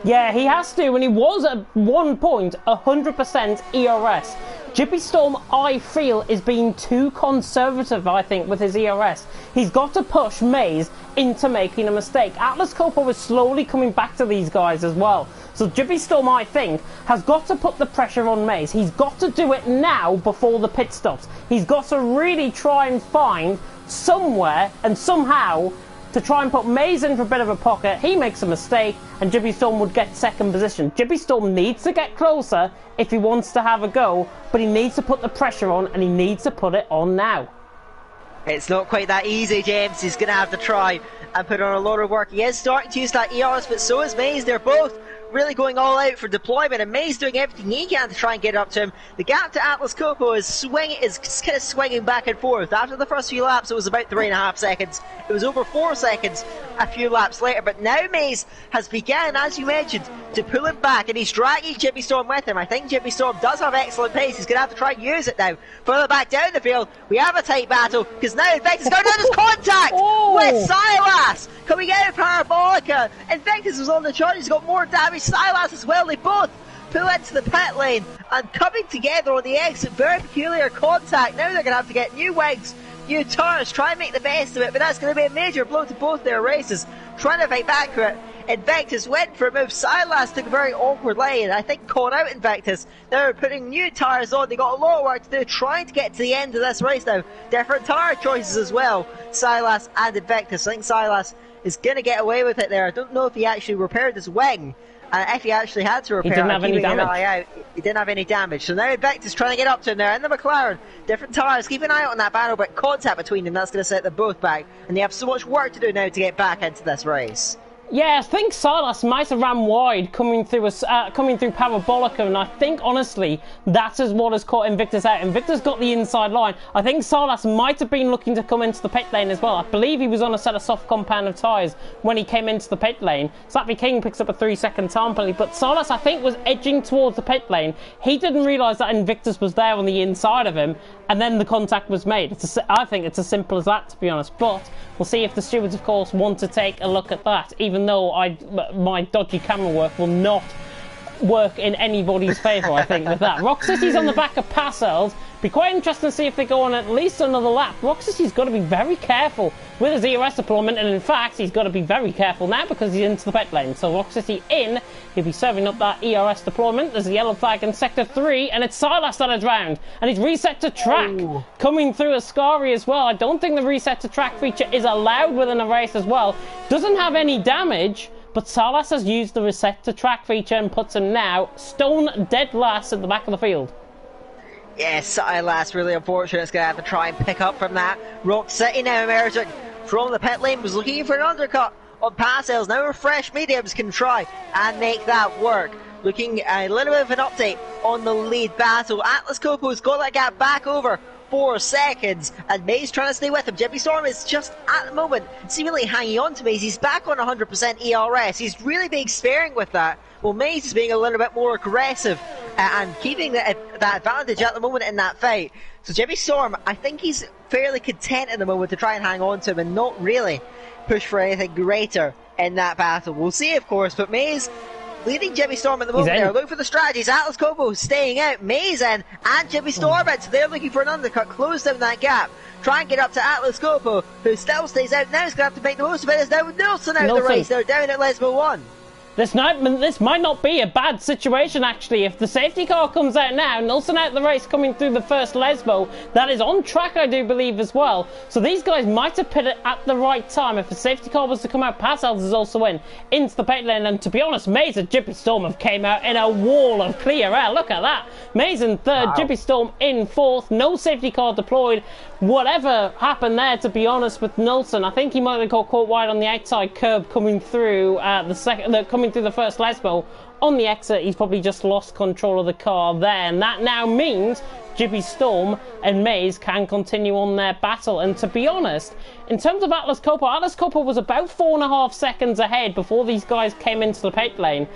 Yeah, he has to, and he was at 1 point 100% ERS. Jimmy Storm, I feel, is being too conservative, I think, with his ERS. He's got to push Maze into making a mistake. Atlas Copo is slowly coming back to these guys as well. So Jimmy Storm, I think, has got to put the pressure on Maze. He's got to do it now before the pit stops. He's got to really try and find somewhere and somehow to try and put Maze in for a bit of a pocket. He makes a mistake and Jimmy Storm would get second position. Jimmy Storm needs to get closer if he wants to have a go, but he needs to put the pressure on, and he needs to put it on now. It's not quite that easy, James. He's going to have to try and put on a lot of work. He is starting to use that ERS, but so is Maze. They're both really going all out for deployment, and Maze doing everything he can to try and get up to him. The gap to Atlas Copo is kind of swinging back and forth. After the first few laps, it was about 3.5 seconds. It was over 4 seconds a few laps later, but now Maze has begun, as you mentioned, to pull him back, and he's dragging Jimmy Storm with him. I think Jimmy Storm does have excellent pace. He's going to have to try and use it now. Further back down the field, we have a tight battle, because now Invictus going down his contact with Silas coming out of Parabolica. Invictus was on the charge. He's got more damage. Silas as well. They both pull into the pit lane and coming together on the exit. Very peculiar contact. Now they're going to have to get new wings, new tires, try and make the best of it, but that's going to be a major blow to both their races. Trying to fight back for it. Invictus went for a move. Silas took a very awkward lane, I think caught out Invictus. Now they're putting new tyres on. They got a lot of work to do trying to get to the end of this race now. Different tyre choices as well, Silas and Invictus. I think Silas is going to get away with it there. I don't know if he actually repaired his wing. If he actually had to repair, he didn't have any damage. He didn't have any damage. So now Invictus trying to get up to him there in the McLaren. Different tyres. Keep an eye out on that battle, but contact between them, that's going to set them both back. And they have so much work to do now to get back into this race. Yeah, I think Silas might have ran wide coming through Parabolica, and I think, honestly, that is what has caught Invictus out. Invictus got the inside line. I think Silas might have been looking to come into the pit lane as well. I believe he was on a set of soft compound of tyres when he came into the pit lane. Slappy King picks up a 3-second time penalty, but Silas, I think, was edging towards the pit lane. He didn't realise that Invictus was there on the inside of him, and then the contact was made. I think it's as simple as that, to be honest, but we'll see if the stewards, of course, want to take a look at that, even though my dodgy camera work will not work in anybody's favour, I think, with that. Rock City's on the back of Passelt. Be quite interesting to see if they go on at least another lap. Roxasy's got to be very careful with his ERS deployment, and in fact, he's got to be very careful now because he's into the pit lane. So Roxasy in, he'll be serving up that ERS deployment. There's a yellow flag in Sector 3, and it's Silas that has drowned, and he's reset to track. Coming through Ascari as well. I don't think the reset to track feature is allowed within a race as well. Doesn't have any damage, but Silas has used the reset to track feature and puts him now stone dead last at the back of the field. Yes, Silas, really unfortunate. It's going to have to try and pick up from that. Rock City now emerging from the pit lane, was looking for an undercut on Passel's. Now fresh mediums can try and make that work. Looking a little bit of an update on the lead battle. Atlas Copo's got that gap back over 4 seconds, and Maze trying to stay with him. Jimmy Storm is just at the moment seemingly hanging on to Maze. He's back on 100% ERS. He's really being sparing with that. Well, Maze is being a little bit more aggressive and keeping that advantage at the moment in that fight. So Jimmy Storm, I think he's fairly content at the moment to try and hang on to him and not really push for anything greater in that battle. We'll see, of course, but Maze leading Jimmy Storm at the moment there. Look for the strategies. Atlas Copo staying out. Maze in and Jimmy Storm in. So they're looking for an undercut. Close down that gap. Try and get up to Atlas Copo, who still stays out. Now he's going to have to make the most of it. It's now Nilsson out of the race. They're down at Lesbo 1. This might not be a bad situation, actually. If the safety car comes out now, Nilsson out of the race coming through the first Lesbo. That is on track, I do believe, as well. So these guys might have pit it at the right time. If the safety car was to come out, Passels is also into the pit lane. And to be honest, Maze and Jimmy Storm have came out in a wall of clear air. Look at that. Maze in third, Jimmy Storm in fourth. No safety car deployed. Whatever happened there, to be honest, with Nilsson, I think he might have got caught wide on the outside curb coming through coming through the first Lesbo. On the exit, he's probably just lost control of the car there, and that now means Jimmy Storm and Maze can continue on their battle. And to be honest, in terms of Atlas Copo was about 4.5 seconds ahead before these guys came into the pit lane.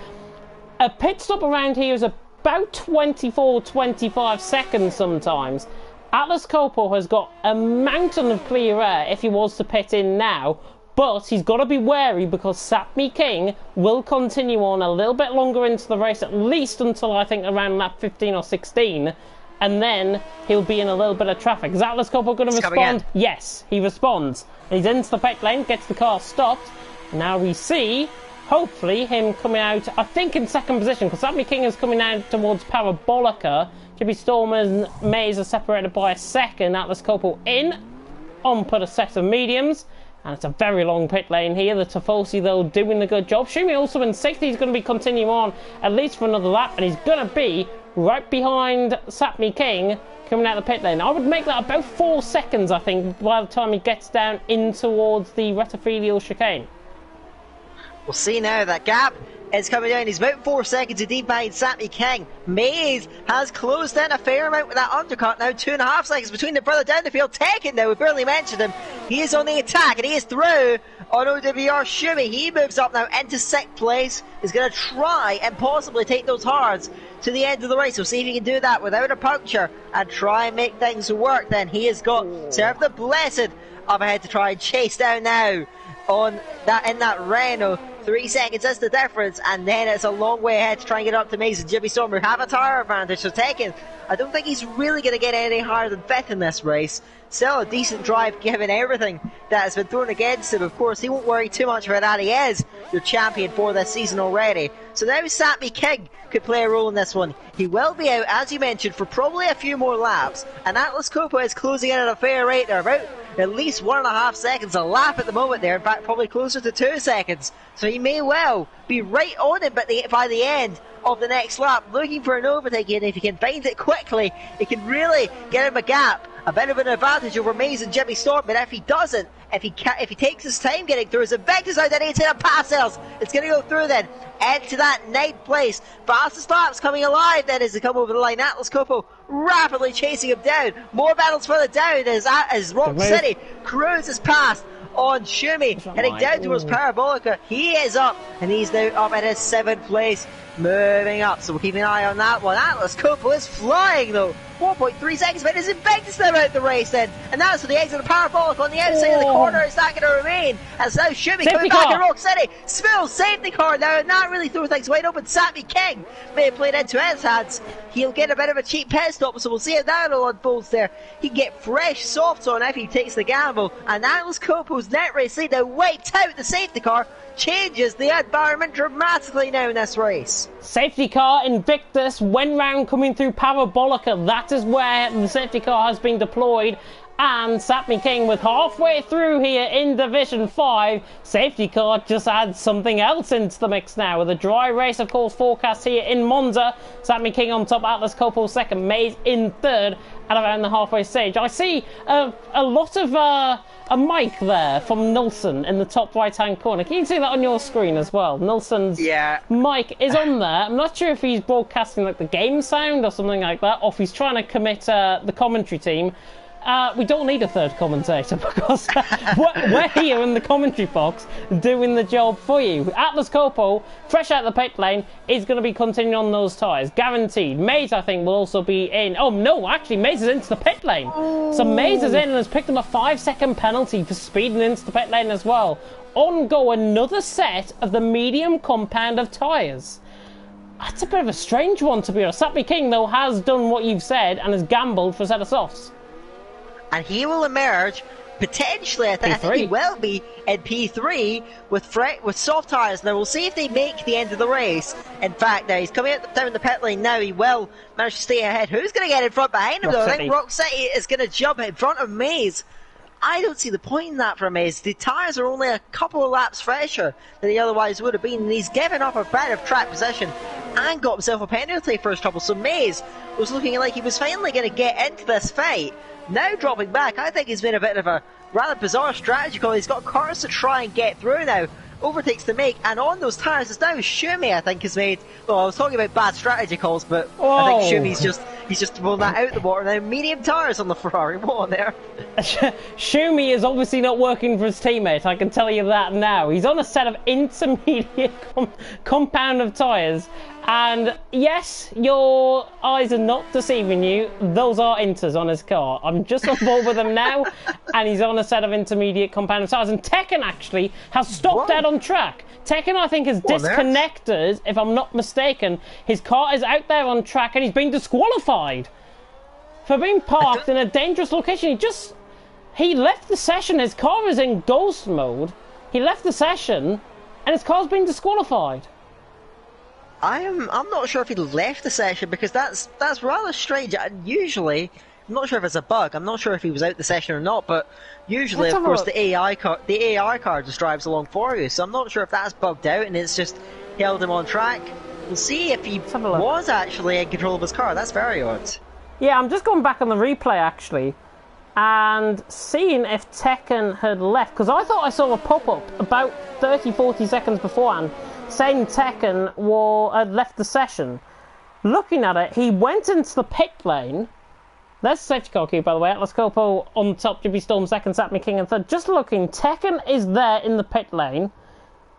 A pit stop around here is about 24-25 seconds sometimes. Atlas Copo has got a mountain of clear air if he was to pit in now, but he's got to be wary because Sapmi King will continue on a little bit longer into the race, at least until I think around lap 15 or 16, and then he'll be in a little bit of traffic. Is Atlas Copo going to respond? Yes, he responds. He's into the pit lane, gets the car stopped. Now we see, hopefully, him coming out, I think, in second position, because Sapmi King is coming out towards Parabolica. Jimmy Storm and Maze are separated by a second. Atlas Copo in on put a set of mediums. And it's a very long pit lane here. The Tifosi, though, doing a good job. Shumi also in sixth. He's going to be continuing on at least for another lap. And he's going to be right behind Sapmi King coming out of the pit lane. I would make that about 4 seconds, I think, by the time he gets down in towards the Retafilial chicane. We'll see now. That gap is coming down. He's about 4 seconds indeed behind Sapmi King. Maze has closed in a fair amount with that undercut now. 2.5 seconds between the brother down the field. Taken now, we barely mentioned him. He is on the attack and he is through on OWR Shumi. He moves up now into 6th place. He's going to try and possibly take those hards to the end of the race. We'll see if he can do that without a puncture and try and make things work. Then he has got Serve the Blessed up ahead to try and chase down now on that in that Renault. 3 seconds is the difference, and then it's a long way ahead to try and get up to Maze and Jimmy Storm, who have a tire advantage. So Tekken, I don't think he's really going to get any higher than 5th in this race. Still a decent drive given everything that has been thrown against him. Of course, he won't worry too much about that. He is your champion for this season already. So now Sapmi King could play a role in this one. He will be out, as you mentioned, for probably a few more laps, and Atlas Copo is closing in at a fair rate. They're about at least 1.5 seconds a lap at the moment there. In fact, probably closer to 2 seconds. So he may well be right on him by the end of the next lap, looking for an overtake. And if he can find it quickly, it can really get him a gap, a bit of an advantage over Maze and Jimmy Storm. But if he doesn't, if he takes his time getting through, as Invictus out there into the Passel's, it's going to go through then into that 9th place. Fastest laps coming alive then as they come over the line. Atlas Copo rapidly chasing him down. More battles further down as Rock City cruises past on Shumi, heading down towards Parabolica. He is up, and he's now up at his 7th place, moving up. So we'll keep an eye on that one. Atlas Copo is flying though. 4.3 seconds, but is Invictus now out the race then? And that's for the exit of Parabolic on the outside of the corner. Is that going to remain? As now Shumi coming back in Rock City. Smooth safety car now, and that really threw things wide open. Sammy King may have played into his hands. He'll get a bit of a cheap pit stop, so we'll see how that all unfolds there. He can get fresh softs on if he takes the gamble. And Atlas Copo's net race lead now wiped out the safety car. Changes the environment dramatically now in this race. Safety car Invictus went round coming through Parabolica. That is where the safety car has been deployed. And Sapmi King with halfway through here in Division 5. Safety car just adds something else into the mix now. With a dry race, of course, forecast here in Monza. Sapmi King on top, Atlas Copo second, Maze in third at around the halfway stage. I see a lot of a mic there from Nilsson in the top right-hand corner. Can you see that on your screen as well? Nilsson's mic is on there. I'm not sure if he's broadcasting like the game sound or something like that, or if he's trying to commit the commentary team. We don't need a third commentator because we're here in the commentary box doing the job for you. Atlas Copo, fresh out of the pit lane, is going to be continuing on those tyres. Guaranteed. Maze, I think, will also be in. Oh, no, actually, Maze is into the pit lane. So Maze is in and has picked up a 5-second penalty for speeding into the pit lane as well. On go another set of the medium compound of tyres. That's a bit of a strange one, to be honest. Sapmi King, though, has done what you've said and has gambled for a set of softs. And he will emerge, potentially, I think he will be in P3 with soft tyres. Now, we'll see if they make the end of the race. In fact, now he's coming down the pit lane now. He will manage to stay ahead. Who's going to get in front behind him, though? I think Rock City is going to jump in front of Maze. I don't see the point in that for Maze. The tyres are only a couple of laps fresher than he otherwise would have been. And he's given up a bit of track position and got himself a penalty for his trouble. So Maze was looking like he was finally going to get into this fight. Now dropping back, I think he's been a bit of a rather bizarre strategy call. He's got cars to try and get through now. Overtakes to make, and on those tyres, it's now Shumi, I think, has made. Well, I was talking about bad strategy calls, but I think Shumi's just thrown that out the water now. Medium tyres on the Ferrari, what on there? Shumi is obviously not working for his teammate, I can tell you that now. He's on a set of intermediate compound of tyres, and yes, your eyes are not deceiving you, those are inters on his car. I'm just on board with him now, and he's on a set of intermediate compound of tyres, and Tekken actually has stopped dead on track. Tekken, I think, is disconnected, if I'm not mistaken. His car is out there on track, and he's been disqualified for being parked in a dangerous location. He left the session. His car is in ghost mode. He left the session, and his car's been disqualified. I'm not sure if he left the session, because that's rather strange. Usually, I'm not sure if it's a bug. I'm not sure if he was out the session or not, but usually, of course, the AI car just drives along for you. So I'm not sure if that's bugged out and it's just held him on track. We'll see if he was actually in control of his car. That's very odd. Yeah, I'm just going back on the replay actually, and seeing if Tekken had left, because I thought I saw a pop-up about 30-40 seconds beforehand saying Tekken had left the session. Looking at it, he went into the pit lane. There's the safety car queue, by the way. Atlas Copo on top, Jimmy Storm second, Sapmi King in third. Just looking, Tekken is there in the pit lane.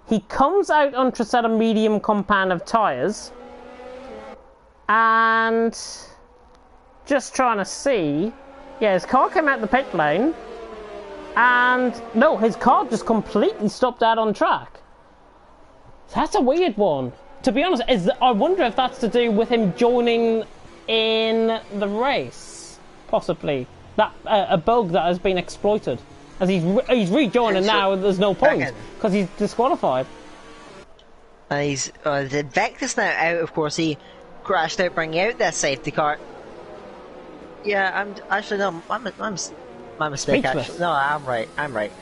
He comes out onto a set of medium compound of tyres. And just trying to see. Yeah, his car came out the pit lane. And no, his car just completely stopped out on track. That's a weird one. To be honest, I wonder if that's to do with him joining in the race. Possibly. That a bug that has been exploited. As he's rejoining now, there's no point. Because he's disqualified. He's the Invictus now out, of course. He crashed out, bringing out that safety car. Yeah, I'm actually no, my mistake. Actually, no, I'm right.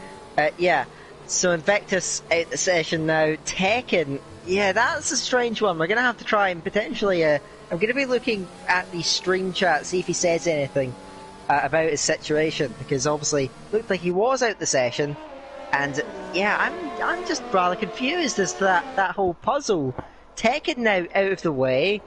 Yeah. So Invictus out the session now. Tekken. Yeah, that's a strange one. We're gonna have to try and potentially. I'm gonna be looking at the stream chat, see if he says anything about his situation, because obviously looked like he was out the session, and yeah, I'm just rather confused as to that whole puzzle. Tekken now out of the way.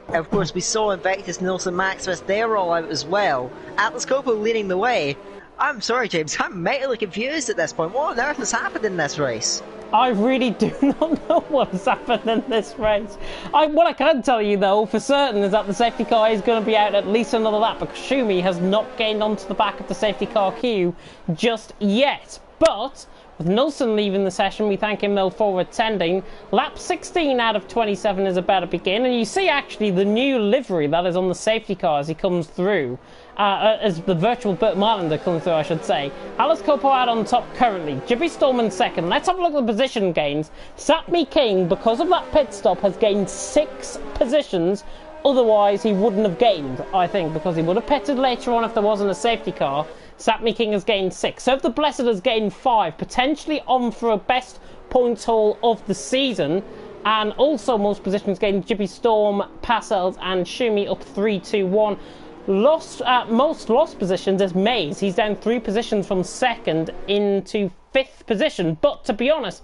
Of course, we saw Invictus, Nilsson, Maximus, they're all out as well. Atlas Copo leading the way. I'm sorry, James. I'm mightily confused at this point. What on earth has happened in this race? I really do not know what has happened in this race. What I can tell you, though, for certain, is that the safety car is going to be out at least another lap, because Schumi has not gained onto the back of the safety car queue just yet. But with Nelson leaving the session, we thank him, though, for attending. Lap 16 out of 27 is about to begin, and you see, actually, the new livery that is on the safety car as he comes through. As the virtual Burt Marlander comes through, I should say. Alice Copo out on top currently. Jibby Storm in second. Let's have a look at the position gains. Sapmi King, because of that pit stop, has gained 6 positions. Otherwise, he wouldn't have gained, I think, because he would have pitted later on if there wasn't a safety car. Sapmi King has gained 6. So if the Blessed has gained 5, potentially on for a best points haul of the season. And also most positions gained. Jibby Storm, Passels and Schumi up 3-2-1. Most lost positions is Maze. He's down 3 positions from 2nd into 5th position. But to be honest,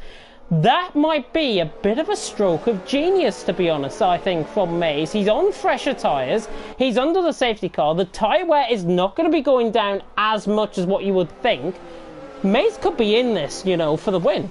that might be a bit of a stroke of genius, to be honest, I think, from Maze. He's on fresher tyres. He's under the safety car. The tyre wear is not going to be going down as much as what you would think. Maze could be in this, you know, for the win.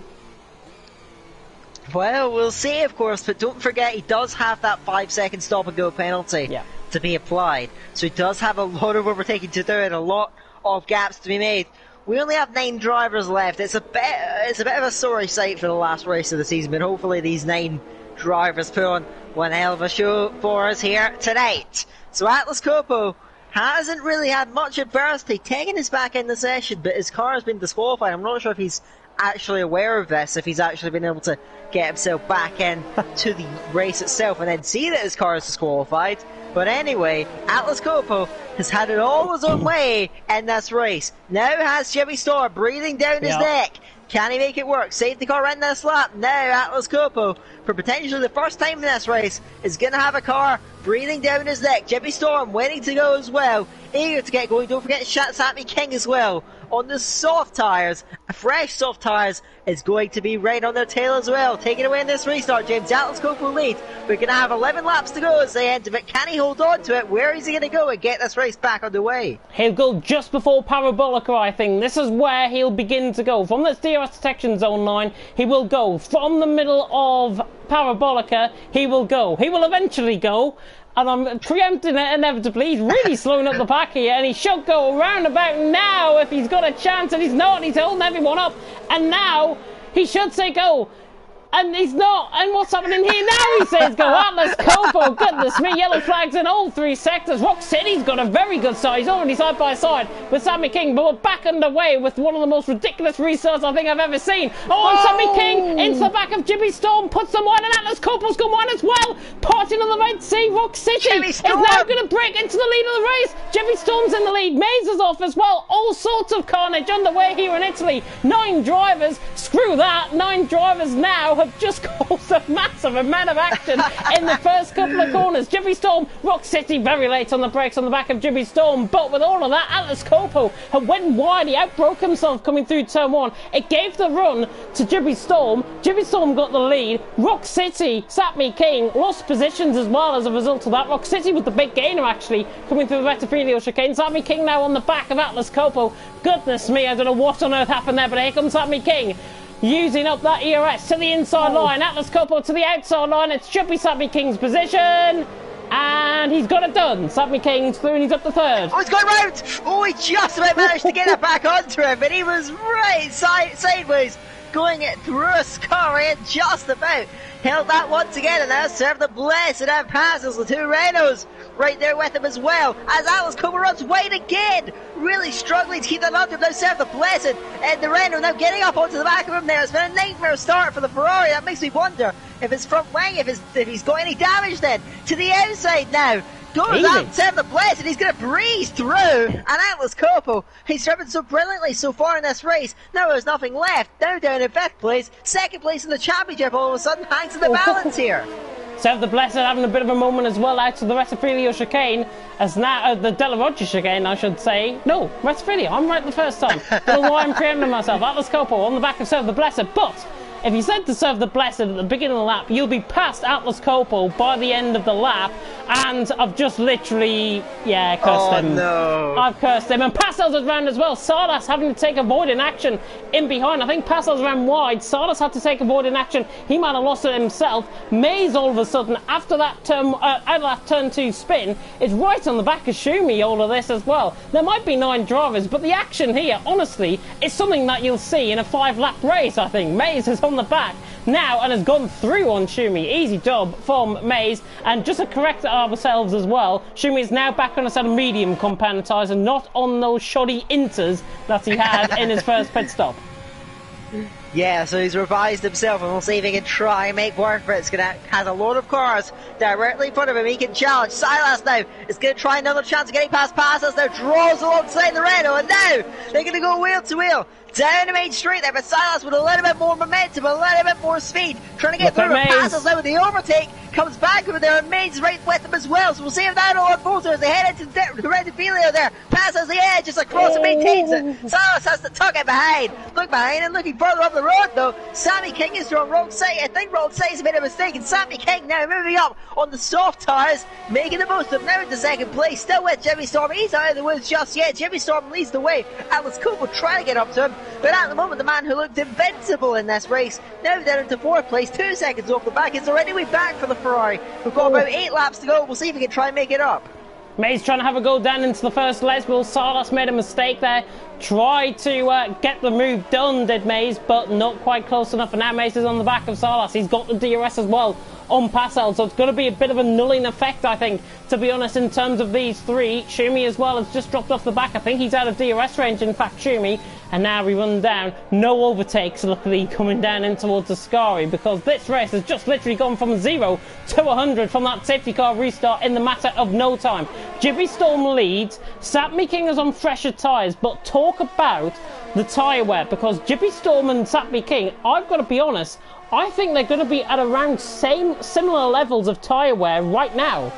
Well, we'll see, of course, but don't forget he does have that 5-second stop-and-go penalty. Yeah. To be applied, so he does have a lot of overtaking to do and a lot of gaps to be made. We only have 9 drivers left. It's a bit of a sorry sight for the last race of the season, but hopefully these 9 drivers put on one hell of a show for us here tonight. So Atlas Copo hasn't really had much adversity. Tegan is back in the session, but his car has been disqualified. I'm not sure if he's actually aware of this, if he's actually been able to get himself back in to the race itself and then see that his car is disqualified. But anyway, Atlas Copo has had it all his own way in this race. Now has Jimmy Storm breathing down his neck. Can he make it work? Safety car in this lap. Now Atlas Copo, for potentially the first time in this race, is going to have a car breathing down his neck. Jimmy Storm waiting to go as well. Eager to get going. Don't forget Sapmi King as well. On the soft tyres, fresh soft tyres is going to be right on their tail as well. Taking away in this restart, James. Atlas Copo lead. We're going to have 11 laps to go as they end of it. Can he hold on to it? Where is he going to go and get this race back underway? He'll go just before Parabolica, I think. This is where he'll begin to go. From this DRS detection zone line, he will go. From the middle of Parabolica, he will go. He will eventually go. And I'm preempting it inevitably. He's really slowing up the pack here, and he should go around about now if he's got a chance, and he's not. He's holding everyone up, and now he should say go. And he's not. And what's happening here now? He says go. Atlas Copo, goodness me, yellow flags in all 3 sectors. Rock City's got a very good start. He's already side by side with Sapmi King, but we're back underway with one of the most ridiculous restarts I think I've ever seen. Oh, and Sapmi King into the back of Jimmy Storm, puts them wide, and Atlas Copo's gone wide as well. Parting on the Red Sea, Rock City is now going to break into the lead of the race. Jimmy Storm's in the lead. Maze is off as well. All sorts of carnage underway here in Italy. 9 drivers. Screw that. 9 drivers now have just caused a massive amount of action in the first couple of corners. Jimmy Storm, Rock City very late on the brakes on the back of Jimmy Storm, but with all of that, Atlas Copo had went wide. He outbroke himself coming through turn 1. It gave the run to Jimmy Storm. Jimmy Storm got the lead. Rock City, Sapmi King lost positions as well as a result of that. Rock City with the big gainer actually coming through the Rettifilio chicane. Sapmi King now on the back of Atlas Copo. Goodness me, I don't know what on earth happened there, but here comes Sapmi King. Using up that ERS to the inside line. Atlas Copo to the outside line. It should be Sapmi King's position. And he's got it done. Sapmi King's through and he's up to 3rd. Oh, he's gone round. Oh, he just about managed to get it back onto him. But he was right sideways. Going it through a scurry just about. Held that one together now. Serve the Blessed and passes the 2 Renos right there with him as well. As Atlas Copo runs wide again. Really struggling to keep that under him. Now Serve the Blessed and the Reno now getting up onto the back of him there. It's been a nightmare start for the Ferrari. That makes me wonder if his front wing, if he's got any damage then. To the outside now. Goes up, Serve the Blessed, he's going to breeze through. And Atlas Copo, he's driven so brilliantly so far in this race. Now there's nothing left. Now down in 5th place. 2nd place in the championship all of a sudden hangs in the balance here. Serve the Blessed having a bit of a moment as well out to the Rettifilio chicane. As now, the Della Roggia chicane, I should say. No, Rettifilio, I'm right the first time. Don't know why I'm preempting myself. Atlas Copo on the back of Serve the Blessed, but if you said to serve the Blessed at the beginning of the lap, you'll be past Atlas Coppo by the end of the lap, and I've just literally, yeah, cursed him. No. I've cursed him, and Pastel's around as well. Salas having to take avoiding action in behind. I think Pastel's ran wide. Salas had to take avoiding action. He might have lost it himself. Mays all of a sudden, after that turn, out of that turn 2 spin, is right on the back of Schumi, all of this as well. There might be 9 drivers, but the action here, honestly, is something that you'll see in a 5-lap race, I think. Mays is on the back now and has gone through on Schumi. Easy job from Mays. And just to correct ourselves as well, Schumi is now back on a set of medium compound tyres and not on those shoddy inters that he had in his first pit stop. Yeah, so he's revised himself, and we'll see if he can try and make work for it. Has a load of cars directly in front of him. He can challenge. Silas now is going to try another chance of getting past Passes. Now draws alongside the Renault, and now they're going to go wheel to wheel down the main street there, but Silas with a little bit more momentum, a little bit more speed, trying to get through. Passes now with the overtake, comes back with their mains right with him as well, so we'll see if that all unfolds as they head into the Red Filio there. Passes the edge just across and maintains it. Silas has to tuck it behind. Look behind and looking further up the road though. Sammy King is from wrong side. I think wrong side's made a mistake, and Sammy King now moving up on the soft tyres, making the most of them now into second place, still with Jimmy Storm. He's out of the woods just yet. Jimmy Storm leads the way. Atlas Cooper trying to get up to him, but at the moment the man who looked invincible in this race now down into 4th place, 2 seconds off the back. It's already way back for the Ferrari. We've got about 8 laps to go. We'll see if we can try and make it up. Mays trying to have a go down into the first Les. Will Salas made a mistake there. Tried to get the move done, did Mays, but not quite close enough. And now Mays is on the back of Salas. He's got the DRS as well on Passel, so it's going to be a bit of a nulling effect, I think, to be honest, in terms of these 3. Schumi as well has just dropped off the back. I think he's out of DRS range, in fact, Schumi. And now we run down. No overtakes, luckily, coming down in towards Ascari, because this race has just literally gone from 0 to 100 from that safety car restart in the matter of no time. Jibby Storm leads. Sapmi King is on fresher tyres, but talk about the tyre wear, because Jibby Storm and Sapmi King, I've got to be honest, I think they're going to be at around similar levels of tyre wear right now.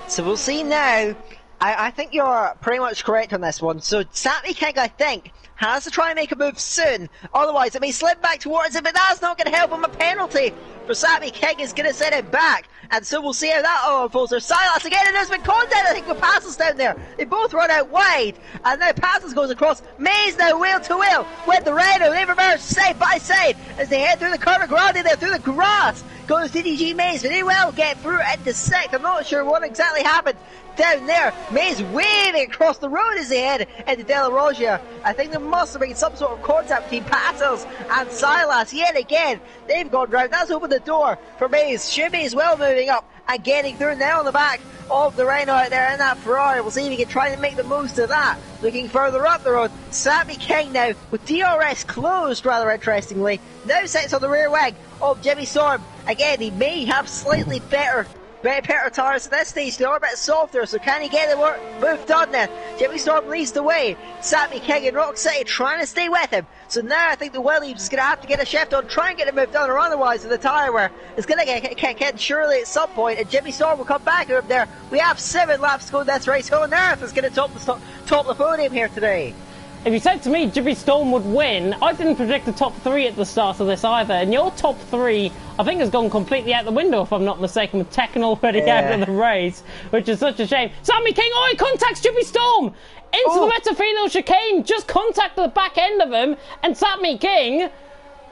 So we'll see now. I think you're pretty much correct on this one. So Sapmi King, I think, has to try and make a move soon. Otherwise, it may slip back towards him, but that's not going to help him. A penalty for Sapmi King is going to send it back. And so we'll see how that all unfolds. There's Silas again, and there's been contact, I think, with Passes down there. They both run out wide, and now Passes goes across. Mays now wheel to wheel with the Renault. They reverse side by side as they head through the Curva Grande there, through the grass. Goes TTG Mays, but they will get through into 6th. I'm not sure what exactly happened down there. Mays waving across the road as they head into Della Roggia. I think there must have been some sort of contact between Passos and Silas yet again. They've gone round. That's opened the door for Mays. Schumi as well moving up and getting through now on the back of the Renault out there in that Ferrari. We'll see if we can try and make the most of that. Looking further up the road, Sapmi King now with DRS closed, rather interestingly, now sits on the rear wing of Jimmy Storm. Again, he may have slightly better tyres at this stage. They are a bit softer, so can he get the work move done then? Jimmy Storm leads the way. Sapmi King and Rock City trying to stay with him. So now I think the Williams is going to have to get a shift on, try and get a move done, or otherwise the tyre wear is going to get kicked in surely at some point, and Jimmy Storm will come back up there. We have 7 laps to go in this race. Who on earth is going to top the podium here today? If you said to me Jibby Storm would win, I didn't predict the top 3 at the start of this either. And your top 3, I think, has gone completely out the window, if I'm not mistaken, with Tekken already out of the race, which is such a shame. Sammy King, he contacts Jibby Storm into the Metafino chicane, just contacted the back end of him, and Sammy King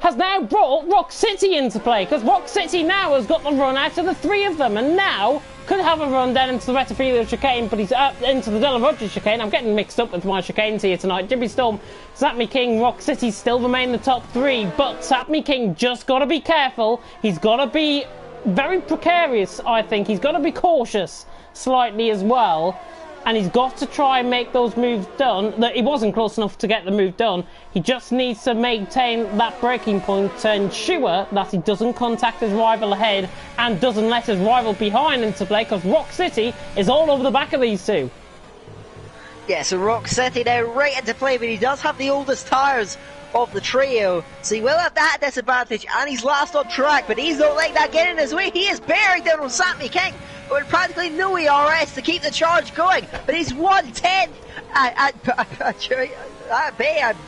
has now brought Rock City into play, because Rock City now has got the run out of the 3 of them, and now could have a run down into the Retafilio chicane, but he's up into the Della Roggia chicane. I'm getting mixed up with my chicanes here tonight. Jibby Storm, Sapmi King, Rock City still remain the top 3, but Sapmi King just got to be careful. He's got to be very precarious, I think. He's got to be cautious slightly as well. And he's got to try and make those moves done. He wasn't close enough to get the move done. He just needs to maintain that braking point to ensure that he doesn't contact his rival ahead and doesn't let his rival behind into play, because Rock City is all over the back of these 2. Yeah, so Rock City now right into play, but he does have the oldest tyres of the trio, so he will have that disadvantage, and he's last on track, but he's not letting that get in his way. He is bearing down on Sapmi King with practically no ERS to keep the charge going, but he's 1/10 I'm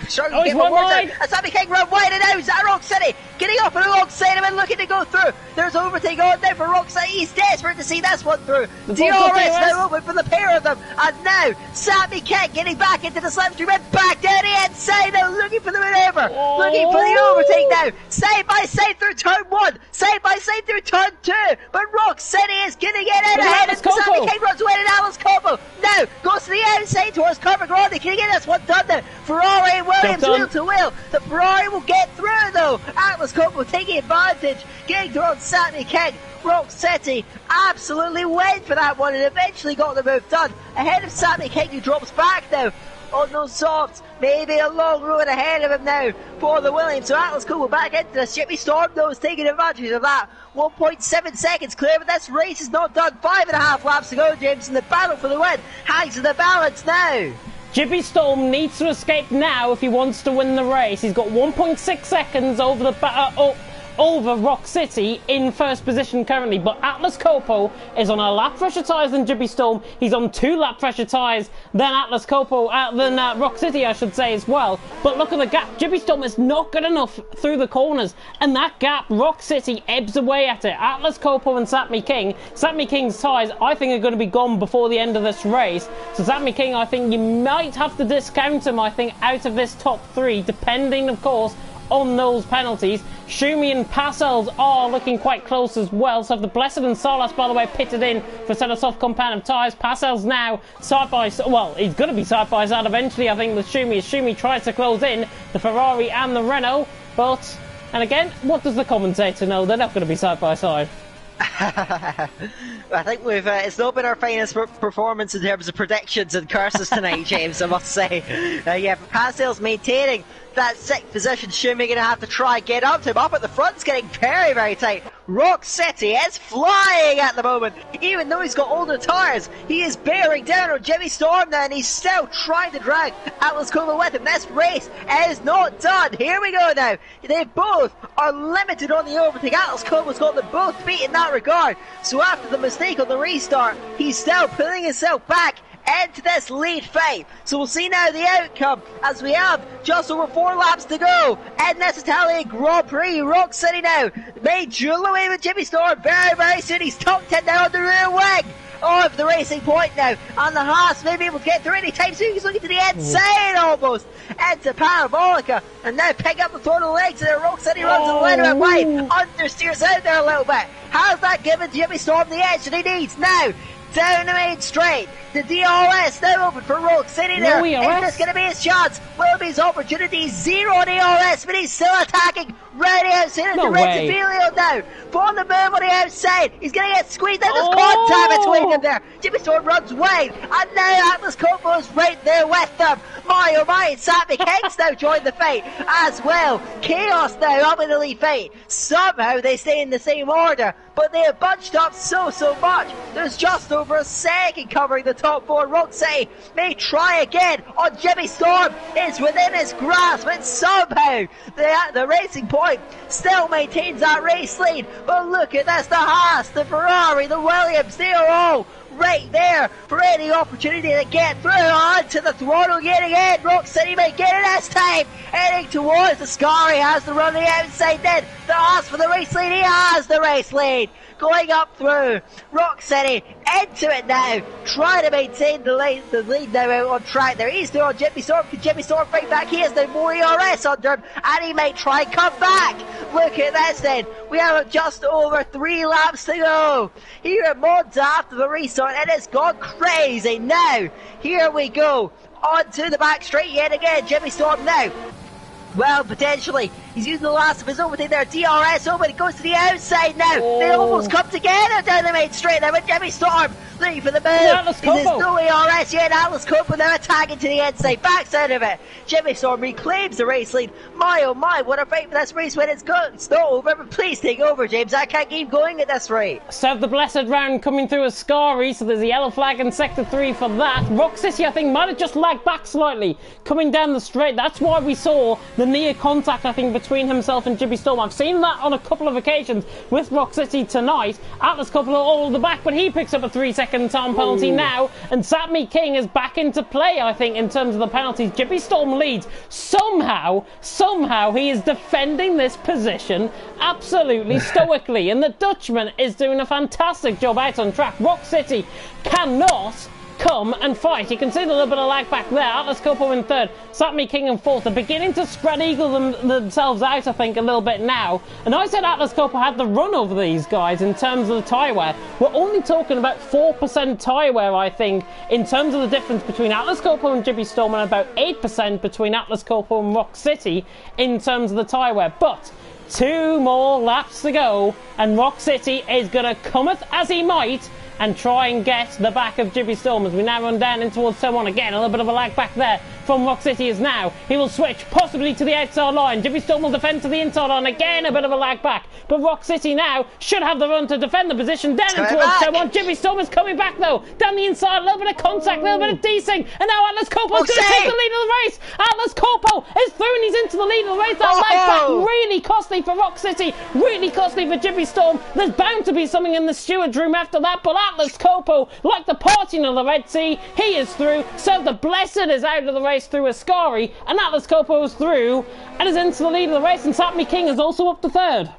struggling Oh, to he's get my one words out. wide. And Sammy King run wide and out. Is that Rock City? Getting up and alongside him and looking to go through. There's overtake on now for Rock City. He's desperate to see this one through. DRS now open for the pair of them. And now Sammy King getting back into the slipstream and back down the inside now, looking for the maneuver. Oh. Looking for the overtake now. Side by side through turn 1. Side by side through turn 2. But Rock City is getting it in ahead. And Sammy King runs away and Alice Copo now goes to the outside towards Cover Grande. Can he get this one done now? Ferrari and Williams wheel to wheel. The Ferrari will get through though. Atlas Copo taking advantage, getting towards Sammy King. Rock City absolutely went for that one and eventually got the move done. Ahead of Sammy King, who drops back now on those softs. Maybe a long road ahead of him now for the Williams. So Atlas Copo back into this. Jimmy Storm though is taking advantage of that. 1.7 seconds clear, but this race is not done. 5.5 laps to go, James, and the battle for the win hangs in the balance now. Jimmy Storm needs to escape now if he wants to win the race. He's got 1.6 seconds over the over Rock City in first position currently, but Atlas Copo is on a lap fresher tyres than Jimmy Storm. He's on 2 lap fresher tyres than Atlas Copo, than Rock City, I should say, as well. But look at the gap. Jimmy Storm is not good enough through the corners, and that gap, Rock City ebbs away at it. Atlas Copo and Satmy King's tyres, I think, are going to be gone before the end of this race. So Satmy King, I think you might have to discount him, I think, out of this top 3, depending, of course, on those penalties. Schumi and Parcells are looking quite close as well. So the Blessed and Salas, by the way, pitted in for a set of soft compound of tyres. Parcells now side by side. Well, he's going to be side by side eventually, I think, with Schumi as Schumi tries to close in the Ferrari and the Renault. But, and again, what does the commentator know? They're not going to be side by side. I think we've it's not been our finest performance in terms of predictions and curses tonight, James, I must say. Yeah, Parcells maintaining that 6th position. Schumi going to have to try and get up to him. Up at the front's getting very, very tight. Rock City is flying at the moment. Even though he's got older tyres, he is bearing down on Jimmy Storm now, and he's still trying to drag Atlas Copo with him. This race is not done. Here we go now. They both are limited on the overtake. Atlas Copo's got them both beat in that regard. So after the mistake on the restart, he's still pulling himself back into this lead fight. So we'll see now the outcome as we have just over 4 laps to go in this Italian Grand Prix. Rock City now made duel away with Jimmy Storm very, very soon. He's tucked in now on the rear wing of the Racing Point now, and the Haas may be able to get through any time soon. He's looking to the inside almost into Parabolica, and now pick up the throttle legs there. Rock City runs a little bit wide, understeers out there a little bit. How's that given Jimmy Storm the edge that he needs now? Down the main straight, the DRS now open for Rock City there. Is this going to be his chance? Will be his opportunity? 0 DRS, but he's still attacking right outside of the Rentifilio now. On the move on the outside, he's going to get squeezed out. There's contact between them there. Jimmy Storm runs wide, and now Atlas Copo is right there with them. My oh my, Sammy King's now joined the fight as well. Chaos now up in the lead fight. Somehow they stay in the same order, but they have bunched up so much. There's just over a second covering the top 4. Rock City may try again on Jimmy Storm. It's within his grasp, and somehow the Racing Point still maintains that race lead. But look at this, the Haas, the Ferrari, the Williams, they are all right there for any opportunity to get through onto the throttle getting in. Rock City may get it this time, heading towards the Scary, has to run the outside then. The Haas for the race lead, he has the race lead. Going up through Rock City, into it now, trying to maintain the lead now out on track there. He's still on Jimmy Storm. Can Jimmy Storm fight back? He has now more ERS under him, and he may try and come back. Look at this then. We have just over 3 laps to go. Here at Monza after the restart, it has gone crazy. Now, here we go. Onto the back straight yet again. Jimmy Storm now. Well, potentially, he's using the last of his overtake there. DRS over, it goes to the outside now. They almost come together down the main straight there with Jimmy Storm looking for the move. There's no ERS yet. Atlas Copo now attacking to the inside, backside of it. Jimmy Storm reclaims the race lead. My oh my, what a fight for this race when it's good. It's not over, but please take over, James. I can't keep going at this rate. So the Blessed round coming through as Scary, so there's a yellow flag in Sector 3 for that. Rock City, I think, might have just lagged back slightly coming down the straight. That's why we saw the near contact, I think, between himself and Jibby Storm. I've seen that on a couple of occasions with Rock City tonight. Atlas Couple are all at the back, but he picks up a 3-second time penalty now, and Satmi King is back into play, I think, in terms of the penalties. Jibby Storm leads. Somehow he is defending this position absolutely stoically, and the Dutchman is doing a fantastic job out on track. Rock City cannot come and fight. You can see a little bit of lag back there. Atlas Copo in third, Satmi King in fourth. They're beginning to spread eagle themselves out, I think, a little bit now. And I said Atlas Copo had the run over these guys in terms of the tyre wear. We're only talking about 4% tyre wear, I think, in terms of the difference between Atlas Copo and Jibby Storm, and about 8% between Atlas Copo and Rock City in terms of the tyre wear. But 2 more laps to go, and Rock City is going to cometh as he might and try and get the back of Jibby Storm as we now run down in towards turn 1 again. A little bit of a lag back there from Rock City is now. He will switch possibly to the outside line. Jibby Storm will defend to the inside line. Again, a bit of a lag back. But Rock City now should have the run to defend the position down in towards turn 1. Jibby Storm is coming back though. Down the inside, a little bit of contact, a little bit of desync. And now Atlas Copo is going to take the lead of the race. Atlas Copo is through and he's into the lead of the race. That lag back really costly for Rock City. Really costly for Jibby Storm. There's bound to be something in the steward's room after that. But Atlas Copo, like the parting of the Red Sea, he is through. So the Blessed is out of the race through Ascari, and Atlas Copo is through and is into the lead of the race, and Satmi King is also up to third.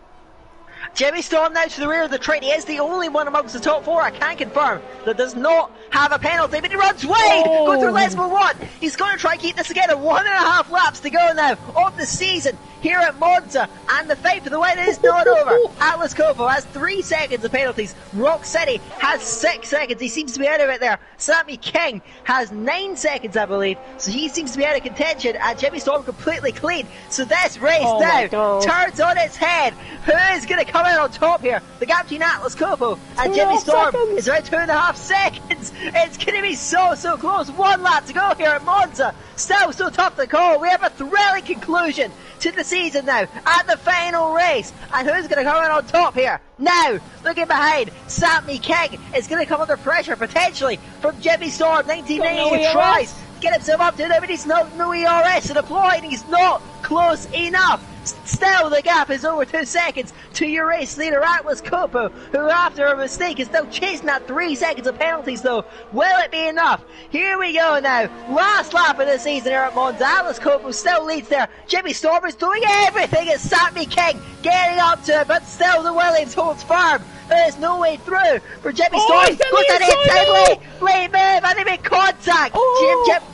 Jimmy Storm now to the rear of the train. He is the only one amongst the top 4, I can confirm, that does not have a penalty, but he runs wide, going through Lesmo 1. He's going to try and keep this together. 1.5 laps to go now of the season here at Monza, and the fight for the win is not over. Atlas Copo has 3 seconds of penalties. Rock City has 6 seconds. He seems to be out of it there. Satmi King has 9 seconds, I believe, so he seems to be out of contention, and Jimmy Storm completely clean. So this race now turns on its head. Who is going to come out on top here? The gap between Atlas Copo and Jimmy Storm is around 2.5 seconds. It's going to be so close. 1 lap to go here at Monza. Still so tough to call. We have a thrilling conclusion to the season now at the final race, and who's going to come out on top here? Now, looking behind, Satmi King is going to come under pressure potentially from Jimmy Storm. 1990 who tries to get himself up to it, but he's not no ERS to deploy, and he's not close enough. Still, the gap is over 2 seconds to your race leader, Atlas Copo, who after a mistake is still chasing that 3 seconds of penalties though. Will it be enough? Here we go now. Last lap of the season here at Monza. Atlas Copo still leads there. Jimmy Storm is doing everything as Satmi King getting up to it, but still the Williams holds firm. There's no way through for Jimmy Storm. Goes down the inside late move, and they make contact.